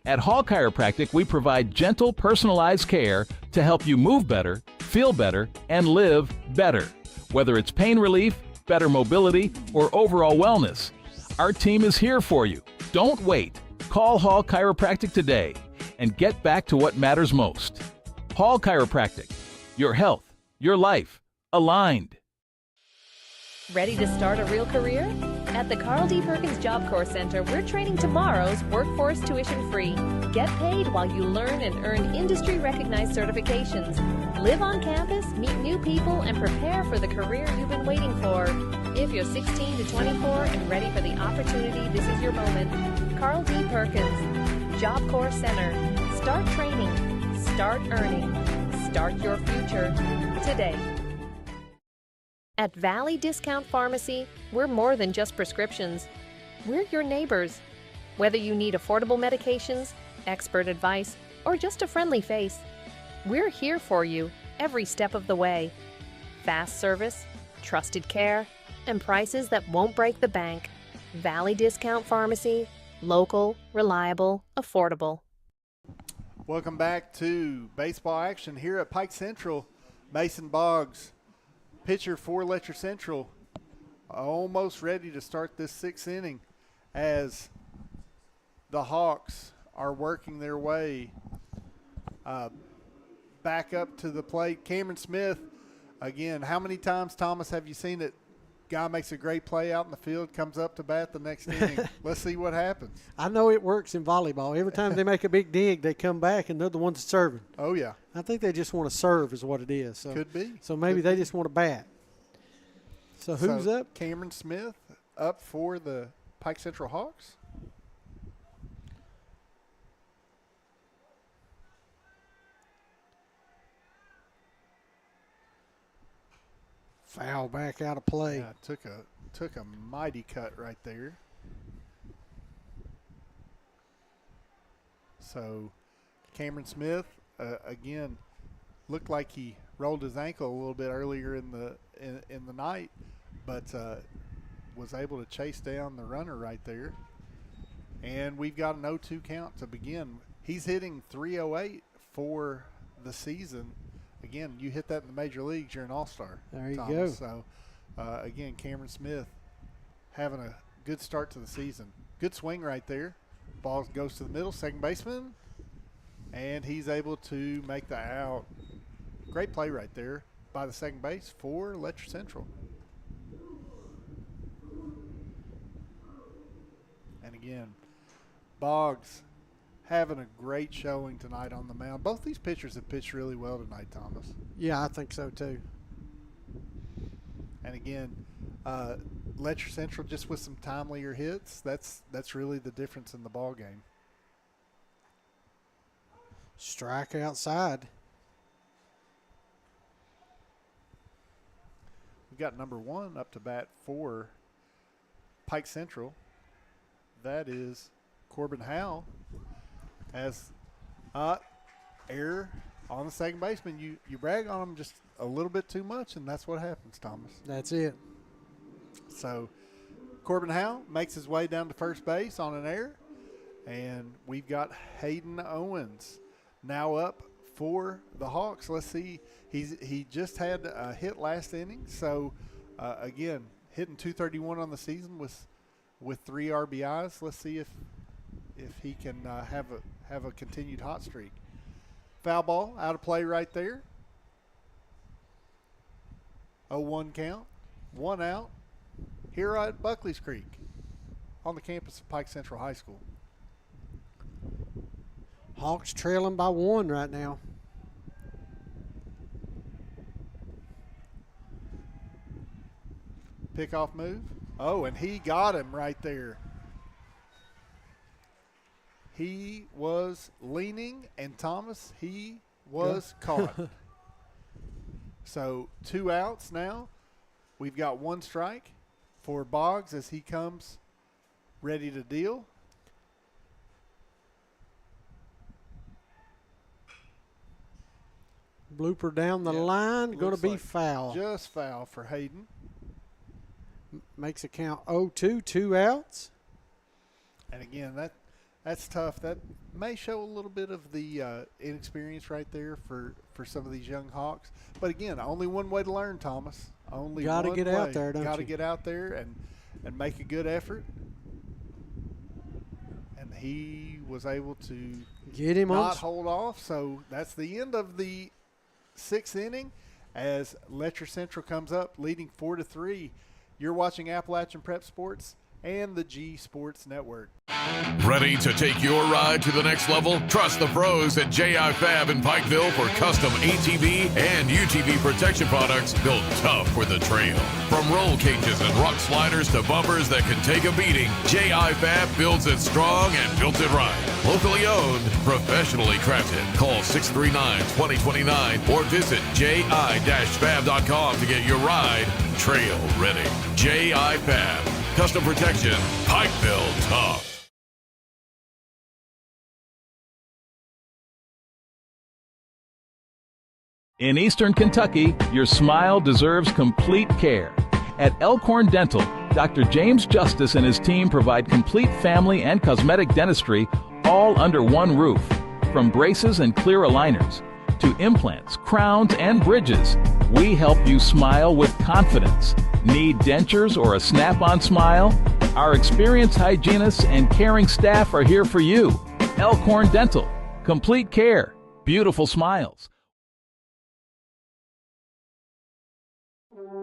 At Hall Chiropractic, we provide gentle, personalized care to help you move better, feel better, and live better. Whether it's pain relief, better mobility, or overall wellness, our team is here for you. Don't wait. Call Hall Chiropractic today and get back to what matters most. Hall Chiropractic. Your health, your life, aligned. Ready to start a real career? At the Carl D. Perkins Job Corps Center, we're training tomorrow's workforce tuition free. Get paid while you learn and earn industry-recognized certifications. Live on campus, meet new people, and prepare for the career you've been waiting for. If you're 16 to 24 and ready for the opportunity, this is your moment. Carl D. Perkins, Job Corps Center. Start training. Start earning. Start your future today. At Valley Discount Pharmacy, we're more than just prescriptions. We're your neighbors. Whether you need affordable medications, expert advice, or just a friendly face, we're here for you every step of the way. Fast service, trusted care, and prices that won't break the bank. Valley Discount Pharmacy, local, reliable, affordable. Welcome back to baseball action here at Pike Central. Mason Boggs, pitcher for Letcher Central, almost ready to start this 6th inning as the Hawks are working their way back up to the plate. Cameron Smith, again, how many times, Thomas, have you seen it? Guy makes a great play out in the field, comes up to bat the next inning. Let's see what happens. I know it works in volleyball. Every time they make a big dig, they come back and they're the ones serving. Oh, yeah. I think they just want to serve is what it is. So, Could be. So maybe they just want to bat. So who's up? Cameron Smith up for the Pike Central Hawks. Foul back out of play. Yeah, took a mighty cut right there. So Cameron Smith again looked like he rolled his ankle a little bit earlier in the night, but was able to chase down the runner right there. And we've got an 0-2 count to begin. He's hitting .308 for the season. Again, you hit that in the major leagues, you're an all-star. There you Thomas. go. So, again, Cameron Smith having a good start to the season. Good swing right there. Ball goes to the middle, second baseman, and he's able to make the out. Great play right there by the second base for Letcher Central. And again, Boggs having a great showing tonight on the mound. Both these pitchers have pitched really well tonight, Thomas. Yeah, I think so too. And again, Letcher Central just with some timelier hits. That's really the difference in the ball game. Strike outside. We've got number 1 up to bat for Pike Central. That is Corbin Howell. As error on the second baseman, you brag on him just a little bit too much, and that's what happens, Thomas. That's it. So Corbin Howell makes his way down to first base on an error, and we've got Hayden Owens now up for the Hawks. Let's see. He just had a hit last inning, so again, hitting .231 on the season with 3 RBIs. Let's see if he can have a continued hot streak. Foul ball out of play right there. 0-1 count. 1 out here at Buckley's Creek on the campus of Pike Central High School. Hawks trailing by 1 right now. Pickoff move. Oh, and he got him right there. He was leaning, and Thomas, he was caught. So 2 outs now. We've got 1 strike for Boggs as he comes ready to deal. Blooper down the line, going to be like foul. Just foul for Hayden. Makes a count 0-2, 2 outs. And again, that's tough. That may show a little bit of the inexperience right there for some of these young Hawks. But again, only one way to learn, Thomas. Only gotta one get way. out there, don't Gotta you? get out there and make a good effort. And he was able to Get him not on. hold off. So that's the end of the 6th inning as Letcher Central comes up leading 4-3. You're watching Appalachian Prep Sports. and the G Sports Network. Ready to take your ride to the next level? Trust the pros at J.I. Fab in Pikeville for custom ATV and UTV protection products built tough for the trail. From roll cages and rock sliders to bumpers that can take a beating, J.I. Fab builds it strong and built it right. Locally owned, professionally crafted. Call 639-2029 or visit ji-fab.com to get your ride trail ready. J.I. Fab. Custom protection, Pikeville tough. In Eastern Kentucky, your smile deserves complete care. At Elkhorn Dental, Dr. James Justice and his team provide complete family and cosmetic dentistry all under one roof. From braces and clear aligners to implants, crowns, and bridges, we help you smile with confidence. Need dentures or a snap-on smile? Our experienced hygienists and caring staff are here for you. Elkhorn Dental. Complete care. Beautiful smiles.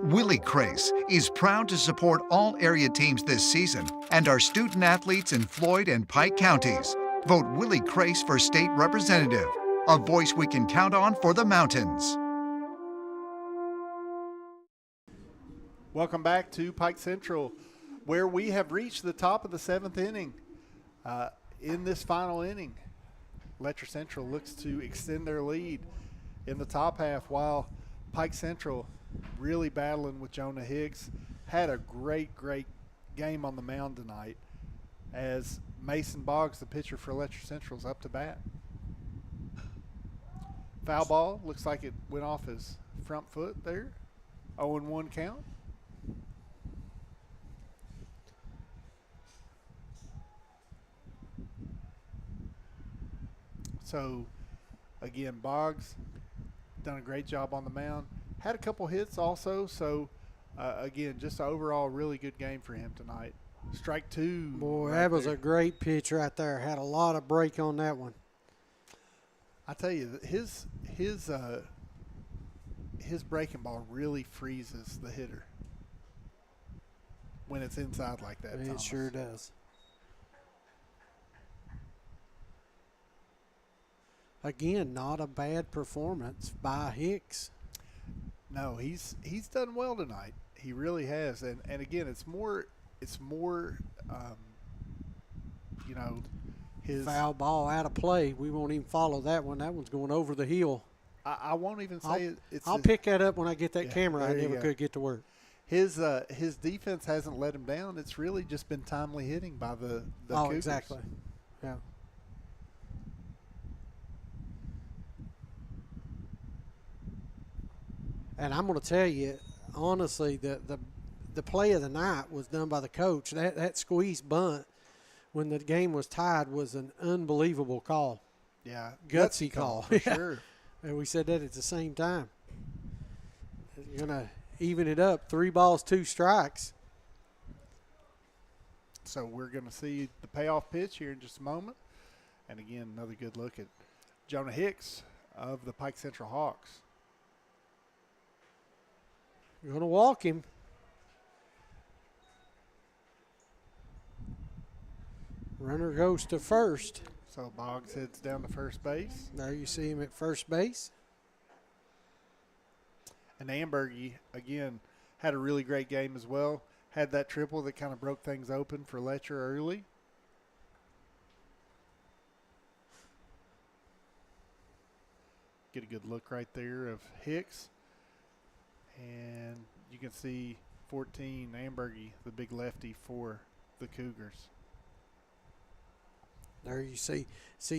Willie Crace is proud to support all area teams this season and our student athletes in Floyd and Pike counties. Vote Willie Crace for state representative, a voice we can count on for the mountains. Welcome back to Pike Central, where we have reached the top of the 7th inning. In this final inning, Letcher Central looks to extend their lead in the top half, while Pike Central, really battling with Jonah Hicks, had a great game on the mound tonight as Mason Boggs, the pitcher for Letcher Central, is up to bat. Foul ball, looks like it went off his front foot there. 0-1 count. So, again, Boggs done a great job on the mound. Had a couple hits also, so, again, just an overall really good game for him tonight. Strike two. Boy, right that was there. a great pitch right there. Had a lot of break on that one. I tell you, his breaking ball really freezes the hitter when it's inside like that. It Thomas. sure does. Again, not a bad performance by Hicks. No, he's done well tonight. He really has, and again, it's more his Foul ball out of play. We won't even follow that one. That one's going over the hill. I won't even say it's. I'll pick that up when I get that camera. I there you never go. could get to work. His defense hasn't let him down. It's really just been timely hitting by the Cougars. Exactly. Yeah. And I'm going to tell you, honestly, the play of the night was done by the coach. That squeeze bunt when the game was tied was an unbelievable call. Yeah, Gutsy call. for sure. And we said that at the same time. You're going to even it up. 3 balls, 2 strikes. So we're going to see the payoff pitch here in just a moment. And again, another good look at Jonah Hicks of the Pike Central Hawks. You're going to walk him. Runner goes to first. So Boggs heads down to first base. There you see him at first base. And Ambergy, again, had a really great game as well. Had that triple that kind of broke things open for Letcher early. Get a good look right there of Hicks. And you can see 14, Ambergy, the big lefty for the Cougars. There you see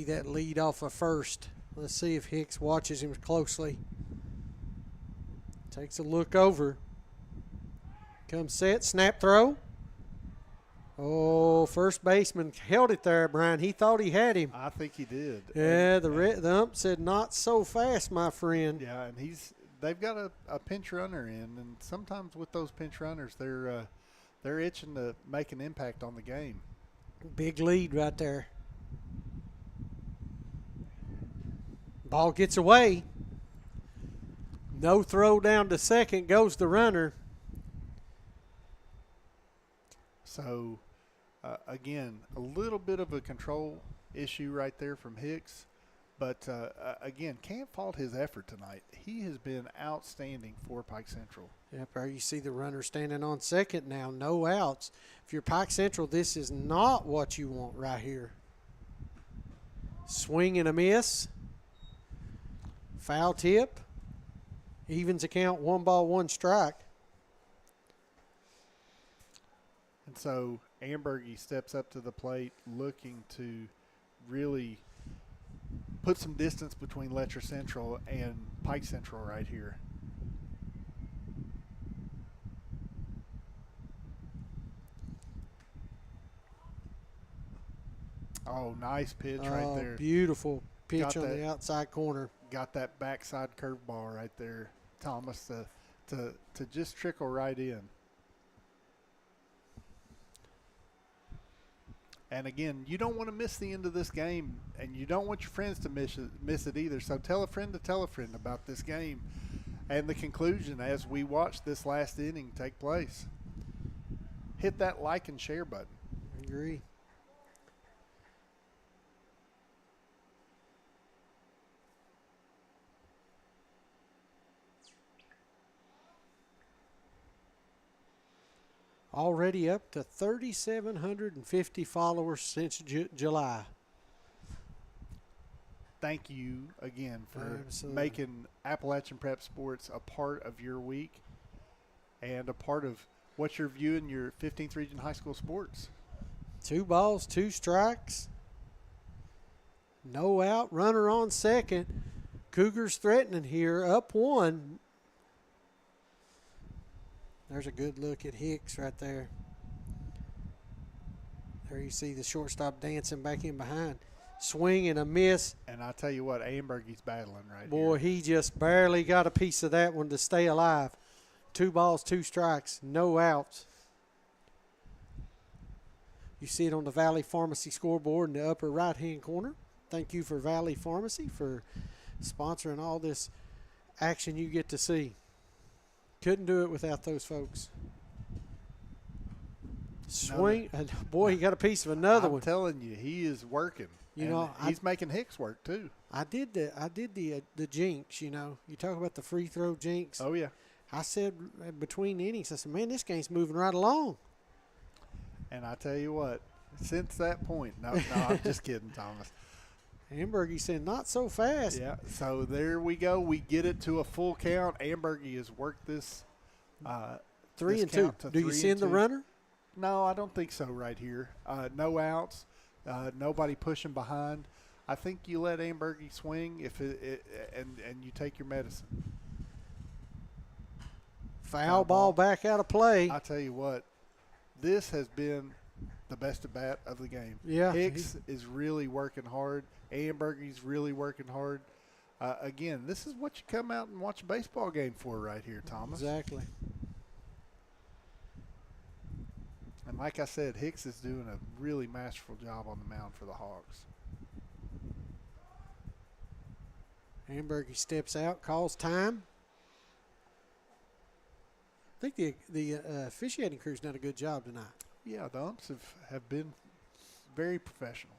that lead off of first. Let's see if Hicks watches him closely. Takes a look over. Comes set, snap throw. Oh, first baseman held it there, Brian. He thought he had him. I think he did. Yeah, the ump said, not so fast, my friend. Yeah, and they've got a pinch runner in, and sometimes with those pinch runners, they're itching to make an impact on the game. Big lead right there. Ball gets away. No throw down to second, goes the runner. So Again, a little bit of a control issue right there from Hicks. But, again, can't fault his effort tonight. He has been outstanding for Pike Central. Yep, there you see the runner standing on second now, no outs. If you're Pike Central, this is not what you want right here. Swing and a miss. Foul tip. Evens the count, 1 ball, 1 strike. And so Ambergy steps up to the plate looking to really put some distance between Letcher Central and Pike Central right here. Oh, nice pitch right there. Beautiful pitch Got on that. the outside corner. Got that backside curveball right there, Thomas, to just trickle right in. And again, you don't want to miss the end of this game, and you don't want your friends to miss it either. So tell a friend to tell a friend about this game and the conclusion as we watch this last inning take place. Hit that like and share button. I agree. Already up to 3,750 followers since July. Thank you again for Absolutely. making Appalachian Prep Sports a part of your week and a part of what you're viewing your 15th Region High School sports. 2 balls, 2 strikes. No out, runner on second. Cougars threatening here, up 1. There's a good look at Hicks right there. There you see the shortstop dancing back in behind. Swing and a miss. And I tell you what, Ambergy's battling right Boy, here. he just barely got a piece of that one to stay alive. 2 balls, 2 strikes, no outs. You see it on the Valley Pharmacy scoreboard in the upper right-hand corner. Thank you for Valley Pharmacy for sponsoring all this action you get to see. Couldn't do it without those folks. Swing, and boy, he got a piece of another one. I'm telling you, he is working. You And know, he's making Hicks work too. I did the jinx. You know, you talk about the free throw jinx. Oh yeah. I said between innings, I said, man, this game's moving right along. And I tell you what, since that point, no, I'm just kidding, Thomas. Ambergy said, not so fast. Yeah, so there we go. We get it to a full count. Ambergy has worked this 3 this and 2. count to Do you 3 send and the 2. runner? No, I don't think so right here. No outs, nobody pushing behind. I think you let Ambergy swing and you take your medicine. Foul ball back out of play. I tell you what, this has been the best at bat of the game. Yeah, Hicks is really working hard. Ambergy's really working hard. Again, this is what you come out and watch a baseball game for right here, Thomas. Exactly. And like I said, Hicks is doing a really masterful job on the mound for the Hawks. Ambergy steps out, calls time. I think the officiating crew's done a good job tonight. Yeah, the umps have been very professional.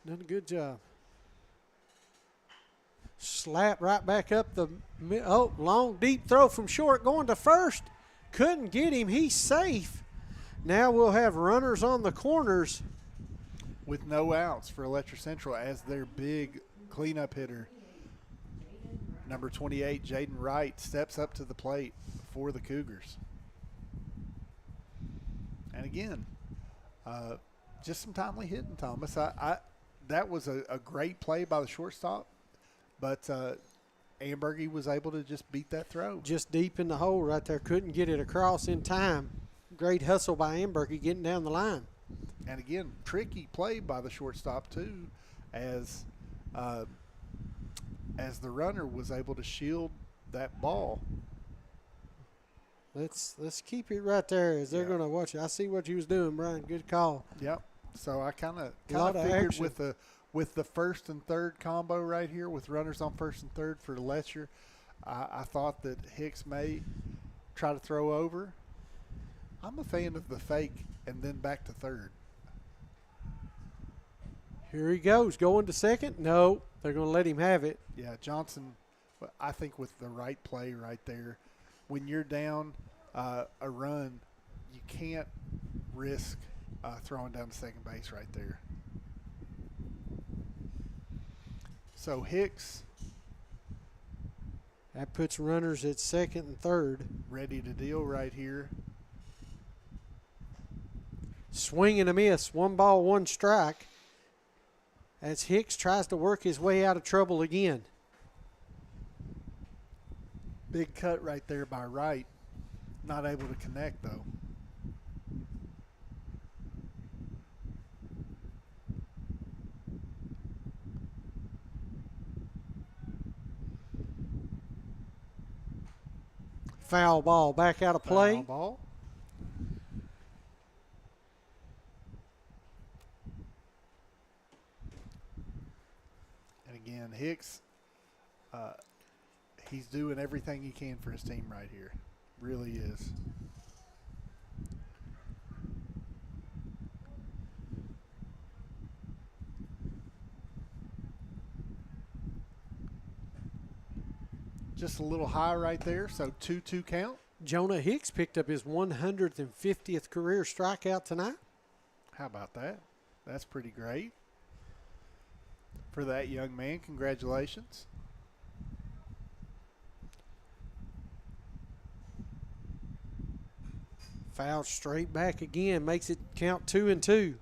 Done a good job. Slap right back up the long deep throw from short going to first. Couldn't get him. He's safe. Now we'll have runners on the corners. With no outs for Letcher Central as their big cleanup hitter. Number 28, Jaden Wright, steps up to the plate for the Cougars. And again, just some timely hitting, Thomas. That was a great play by the shortstop, but Ambergy was able to just beat that throw. Just deep in the hole right there. Couldn't get it across in time. Great hustle by Ambergy getting down the line. And again, tricky play by the shortstop too, as the runner was able to shield that ball. Let's keep it right there as they're going to watch it. I see what you was doing, Brian. Good call. Yep. So I kind of Lot of figured action. with the first and third combo right here with runners on first and third for Letcher, I thought that Hicks may try to throw over. I'm a fan of the fake and then back to third. Here he goes, going to second. No, they're going to let him have it. Yeah, Johnson, I think with the right play right there, when you're down a run, you can't risk throwing down to second base right there. So Hicks. That puts runners at second and third. Ready to deal right here. Swing and a miss. 1 ball, 1 strike. As Hicks tries to work his way out of trouble again. Big cut right there by Wright. Not able to connect, though. Foul ball back out of play. Foul ball. And again, Hicks, he's doing everything he can for his team right here. Really is. Just a little high right there, so 2-2 count. Jonah Hicks picked up his 150th career strikeout tonight. How about that? That's pretty great. For that young man, congratulations. Foul straight back again, makes it count 2-2.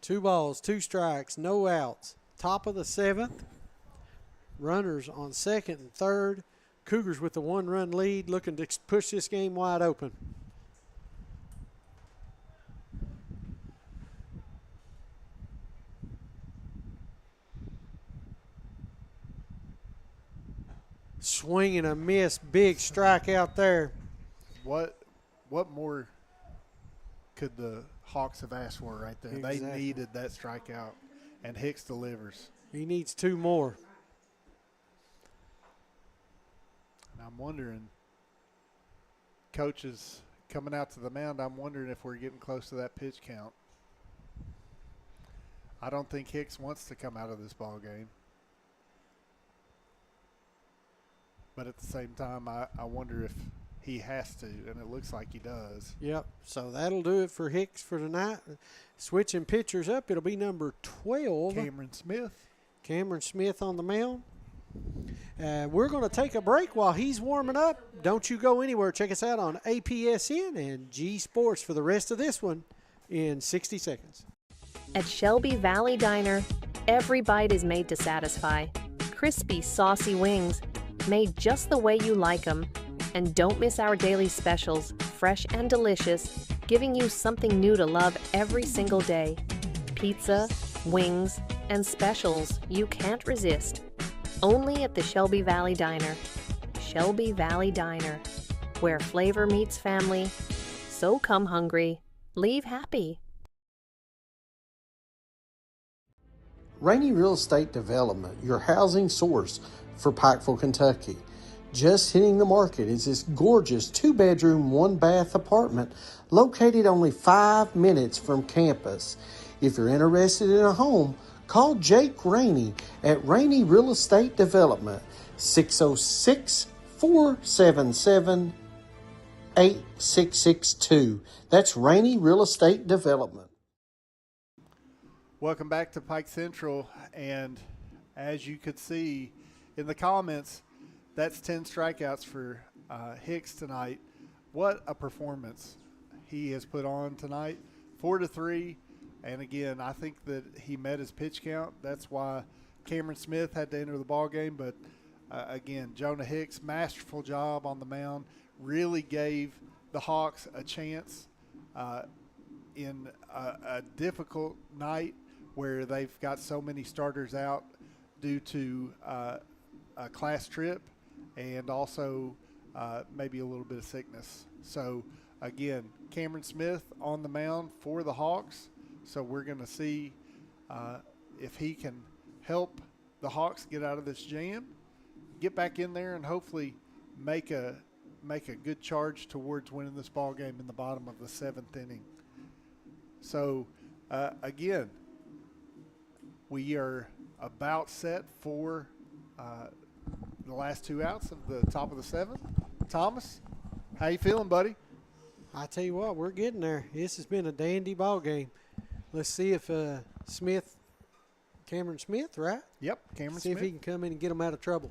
Two balls, 2 strikes, no outs. Top of the 7th. Runners on second and third. Cougars with the 1-run lead, looking to push this game wide open. Swing and a miss, big strike out there. What more could the Hawks have asked for right there? Exactly. They needed that strikeout, and Hicks delivers. He needs 2 more. And I'm wondering, coaches coming out to the mound, I'm wondering if we're getting close to that pitch count. I don't think Hicks wants to come out of this ball game. But at the same time, I wonder if he has to, and it looks like he does. Yep, so that'll do it for Hicks for tonight. Switching pitchers up, it'll be number 12. Cameron Smith. Cameron Smith on the mound. We're going to take a break while he's warming up. Don't you go anywhere. Check us out on APSN and G Sports for the rest of this one in 60 seconds. At Shelby Valley Diner, every bite is made to satisfy. Crispy, saucy wings, made just the way you like them. And don't miss our daily specials, fresh and delicious, giving you something new to love every single day. Pizza, wings, and specials you can't resist. Only at the Shelby Valley Diner. Shelby Valley Diner, where flavor meets family. So come hungry, leave happy. Rainey Real Estate Development, your housing source for Pikeville, Kentucky. Just hitting the market is this gorgeous 2-bedroom, 1-bath apartment located only 5 minutes from campus. If you're interested in a home, call Jake Rainey at Rainey Real Estate Development, 606-477-8662. That's Rainey Real Estate Development. Welcome back to Pike Central, and as you could see in the comments, that's 10 strikeouts for Hicks tonight. What a performance he has put on tonight. 4-3, and again, I think that he met his pitch count. That's why Cameron Smith had to enter the ball game, but again, Jonah Hicks, masterful job on the mound, really gave the Hawks a chance in a difficult night where they've got so many starters out due to a class trip and also maybe a little bit of sickness. So, again, Cameron Smith on the mound for the Hawks. So we're going to see if he can help the Hawks get out of this jam, get back in there and hopefully make a good charge towards winning this ball game in the bottom of the 7th inning. So, again, we are about set for the last 2 outs of the top of the 7th. Thomas, how you feeling, buddy? I tell you what, we're getting there. This has been a dandy ball game. Let's see if Cameron Smith, right? Yep, Cameron See Smith. if he can come in and get them out of trouble.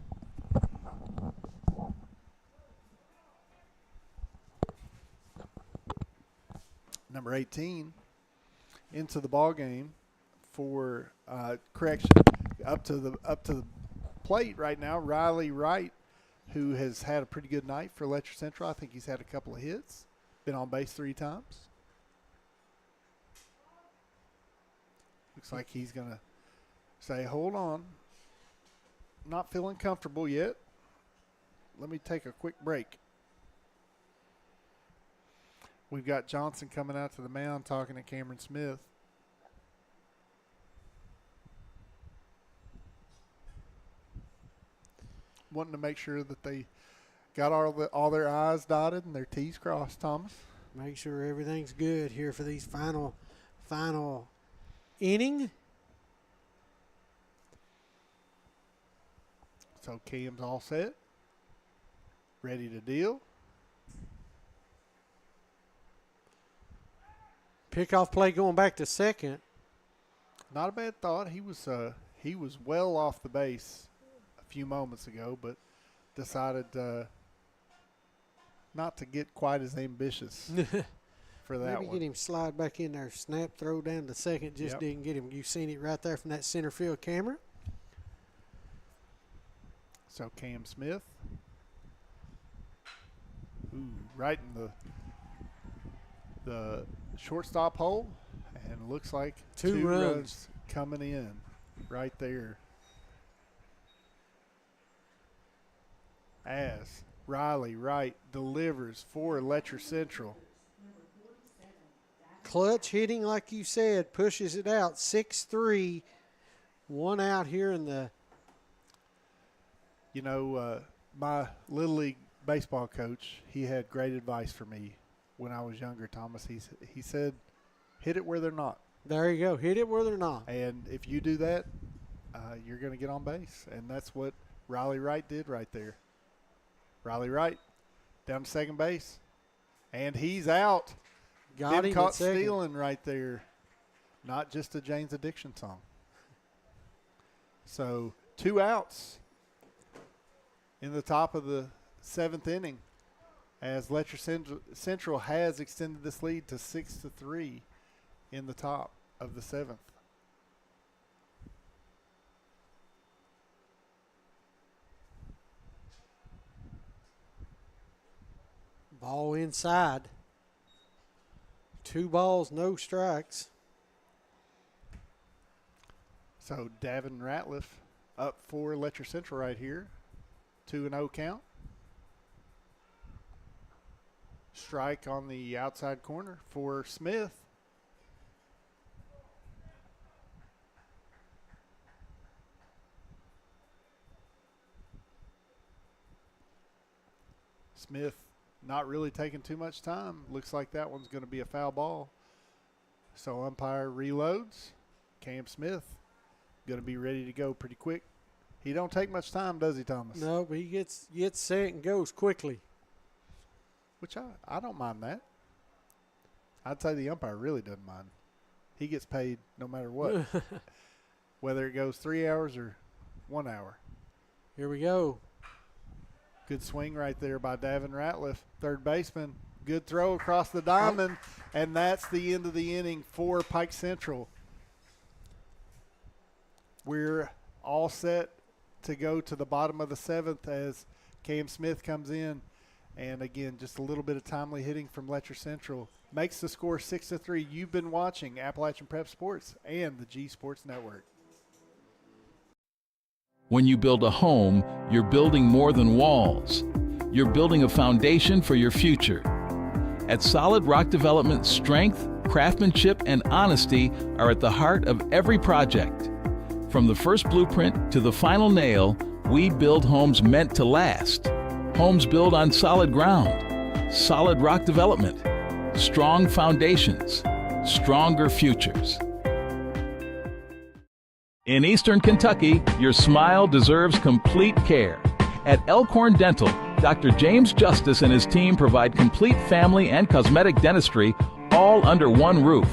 Number 18 into the ball game for correction up to the plate right now. Riley Wright, who has had a pretty good night for Letcher Central. I think he's had a couple of hits, been on base 3 times. Looks like he's gonna say, "Hold on, not feeling comfortable yet. Let me take a quick break." We've got Johnson coming out to the mound talking to Cameron Smith. Wanting to make sure that they got all their I's dotted and their T's crossed, Thomas. Make sure everything's good here for these final inning. So Cam's all set. Ready to deal. Pickoff play going back to second. Not a bad thought. He was well off the base a few moments ago, but decided not to get quite as ambitious for that Maybe one. get him slide back in there. Snap, throw down to second. Just Yep. didn't get him. You seen it right there from that center field camera. So Cam Smith. Ooh, right in the shortstop hole, and looks like Two runs coming in right there. As Riley Wright delivers for Letcher Central. Clutch hitting, like you said, pushes it out. 6-3. 1 out here in the. You know, my Little League baseball coach, he had great advice for me when I was younger, Thomas. He said, hit it where they're not. There you go. Hit it where they're not. And if you do that, you're going to get on base. And that's what Riley Wright did right there. Riley Wright down to second base. And he's out. Got Been him caught at second. stealing right there. Not just a Jane's Addiction song. So 2 outs in the top of the 7th inning, as Letcher Central has extended this lead to 6-3 in the top of the 7th. Ball inside. 2 balls, no strikes. So Davin Ratliff up for Letcher Central right here. 2-0 count. Strike on the outside corner for Smith. Smith not really taking too much time. Looks like that one's going to be a foul ball. So umpire reloads. Cam Smith going to be ready to go pretty quick. He don't take much time, does he, Thomas? No, but he gets set and goes quickly. Which I don't mind that. I'd say the umpire really doesn't mind. He gets paid no matter what. Whether it goes 3 hours or 1 hour. Here we go. Good swing right there by Davin Ratliff, third baseman. Good throw across the diamond, and that's the end of the inning for Pike Central. We're all set to go to the bottom of the 7th as Cam Smith comes in. And again, just a little bit of timely hitting from Letcher Central makes the score 6-3. You've been watching Appalachian Prep Sports and the G Sports Network. When you build a home, you're building more than walls. You're building a foundation for your future. At Solid Rock Development, strength, craftsmanship, and honesty are at the heart of every project. From the first blueprint to the final nail, We build homes meant to last. Homes built on solid ground, solid rock development, strong foundations, stronger futures. In Eastern Kentucky, your smile deserves complete care. At Elkhorn Dental, Dr. James Justice and his team provide complete family and cosmetic dentistry all under one roof.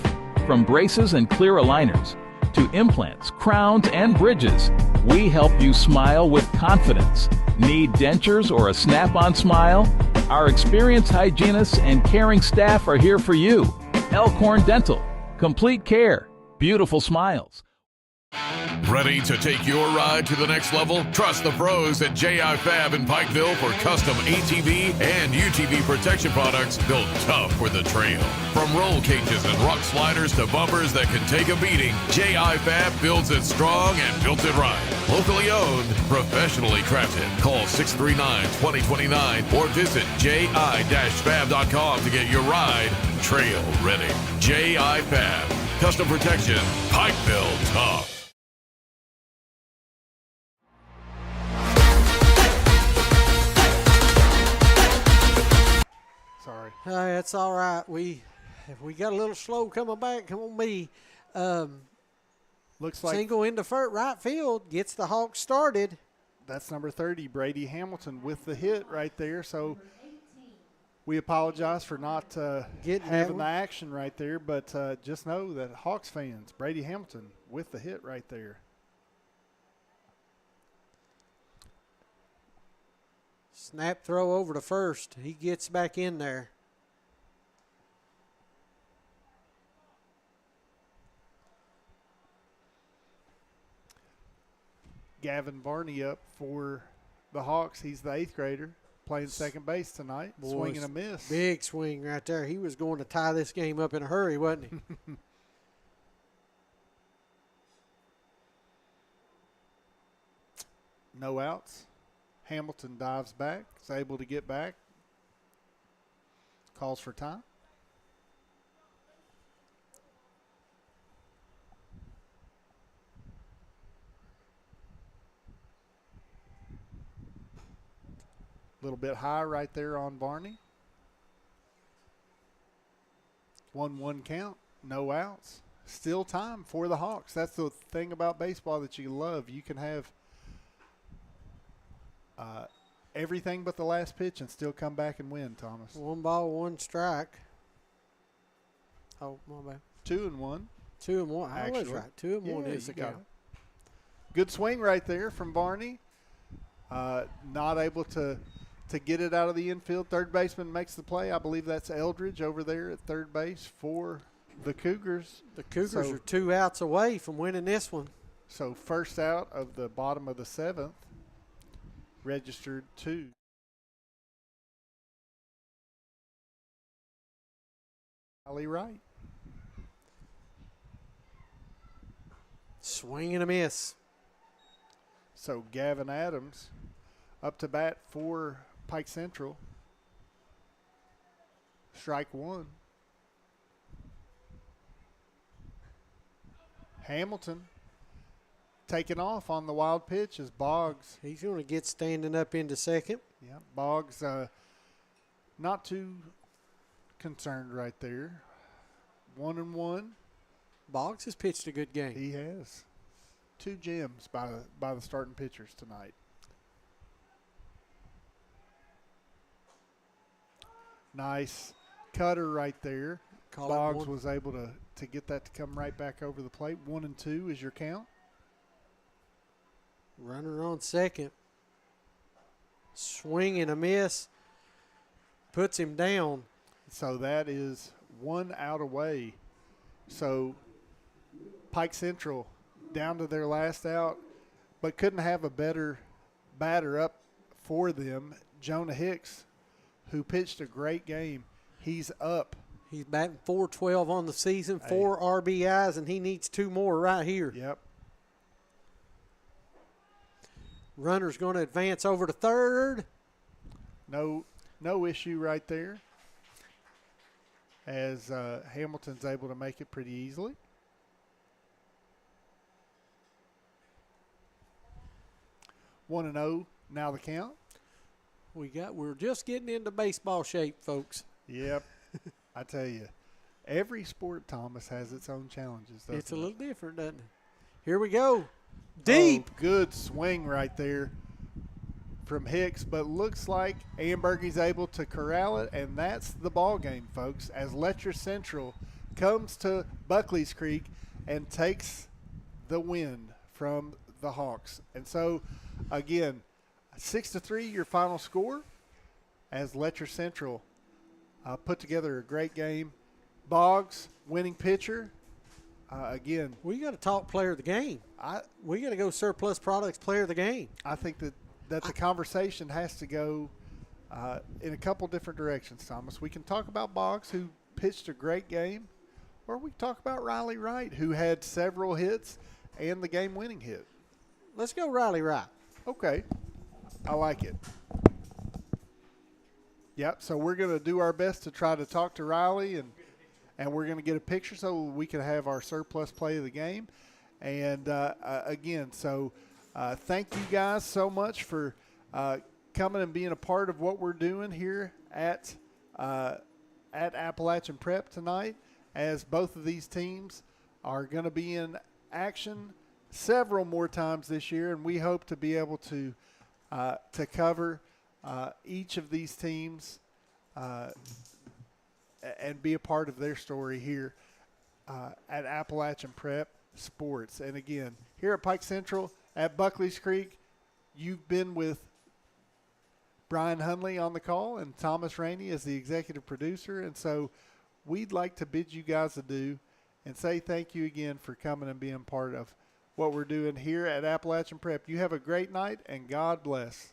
From braces and clear aligners to implants, crowns, and bridges, we help you smile with confidence. Need dentures or a snap-on smile? Our experienced hygienists and caring staff are here for you. Elkhorn Dental. Complete care. Beautiful smiles. Ready to take your ride to the next level? Trust the pros at J.I. Fab in Pikeville for custom ATV and UTV protection products built tough for the trail. From roll cages and rock sliders to bumpers that can take a beating, J.I. Fab builds it strong and built it right. Locally owned, professionally crafted. Call 639-2029 or visit ji-fab.com to get your ride trail ready. J.I. Fab. Custom protection. Pikeville tough. Sorry. That's all right. We got a little slow coming back. Come on, me. Looks like Single into right field gets the Hawks started. that's number 30, Brady Hamilton, with the hit right there. So we apologize for not having the action right there, but just know that Hawks fans, Brady Hamilton with the hit right there. Snap throw over to first. He gets back in there. Gavin Barney up for the Hawks. He's the 8th grader playing second base tonight. Boy, swing and a miss. Big swing right there. He was going to tie this game up in a hurry, wasn't he? No outs. Hamilton dives back, is able to get back. Calls for time. A little bit high right there on Barney. 1-1 count, no outs. Still time for the Hawks. That's the thing about baseball that you love. You can have everything but the last pitch and still come back and win, Thomas. 1 ball, 1 strike. Oh, my bad. 2-1. 2-1. I was Actually. right. 2-1 is the you got count. it. Good swing right there from Barney. Not able to get it out of the infield. Third baseman makes the play. I believe that's Eldridge over there at third base for the Cougars. The Cougars are 2 outs away from winning this one. So first out of the bottom of the 7th. Registered 2. Riley Wright. Swing and a miss. So Gavin Adams up to bat for Pike Central. Strike 1. Hamilton taking off on the wild pitch is Boggs. He's going to get standing up into second. Yeah, Boggs not too concerned right there. 1-1. Boggs has pitched a good game. He has. 2 gems by the starting pitchers tonight. Nice cutter right there. Boggs was able to get that to come right back over the plate. 1-2 is your count. Runner on second. Swing and a miss. Puts him down. So that is 1 out away. So Pike Central down to their last out, but couldn't have a better batter up for them. Jonah Hicks, who pitched a great game. He's up. He's batting .412 on the season, 4 RBIs, and he needs 2 more right here. Yep. Runner's going to advance over to third. No issue right there, as Hamilton's able to make it pretty easily. 1-0 now the count. We're just getting into baseball shape, folks. Yep. I tell you, every sport, Thomas, has its own challenges. It's a little different, doesn't it? Here we go. Deep. Oh, good swing right there from Hicks, but looks like Ambergy's able to corral it, and that's the ball game, folks, as Letcher Central comes to Buckley's Creek and takes the win from the Hawks. And so, again, 6-3 your final score as Letcher Central put together a great game. Boggs, winning pitcher. Again, We got to talk player of the game. We got to go surplus products player of the game. I think that the conversation has to go in a couple different directions, Thomas. We can talk about Boggs, who pitched a great game, or we can talk about Riley Wright, who had several hits and the game-winning hit. Let's go Riley Wright. Okay. I like it. Yep, so we're going to do our best to try to talk to Riley, and we're going to get a picture so we can have our surplus play of the game. And, again, so thank you guys so much for coming and being a part of what we're doing here at Appalachian Prep tonight, as both of these teams are going to be in action several more times this year, and we hope to be able to cover each of these teams and be a part of their story here at Appalachian Prep Sports. And again, here at Pike Central at Buckley's Creek, you've been with Brian Hunley on the call and Thomas Rainey as the executive producer. And so we'd like to bid you guys adieu and say thank you again for coming and being part of what we're doing here at Appalachian Prep. You have a great night, and God bless.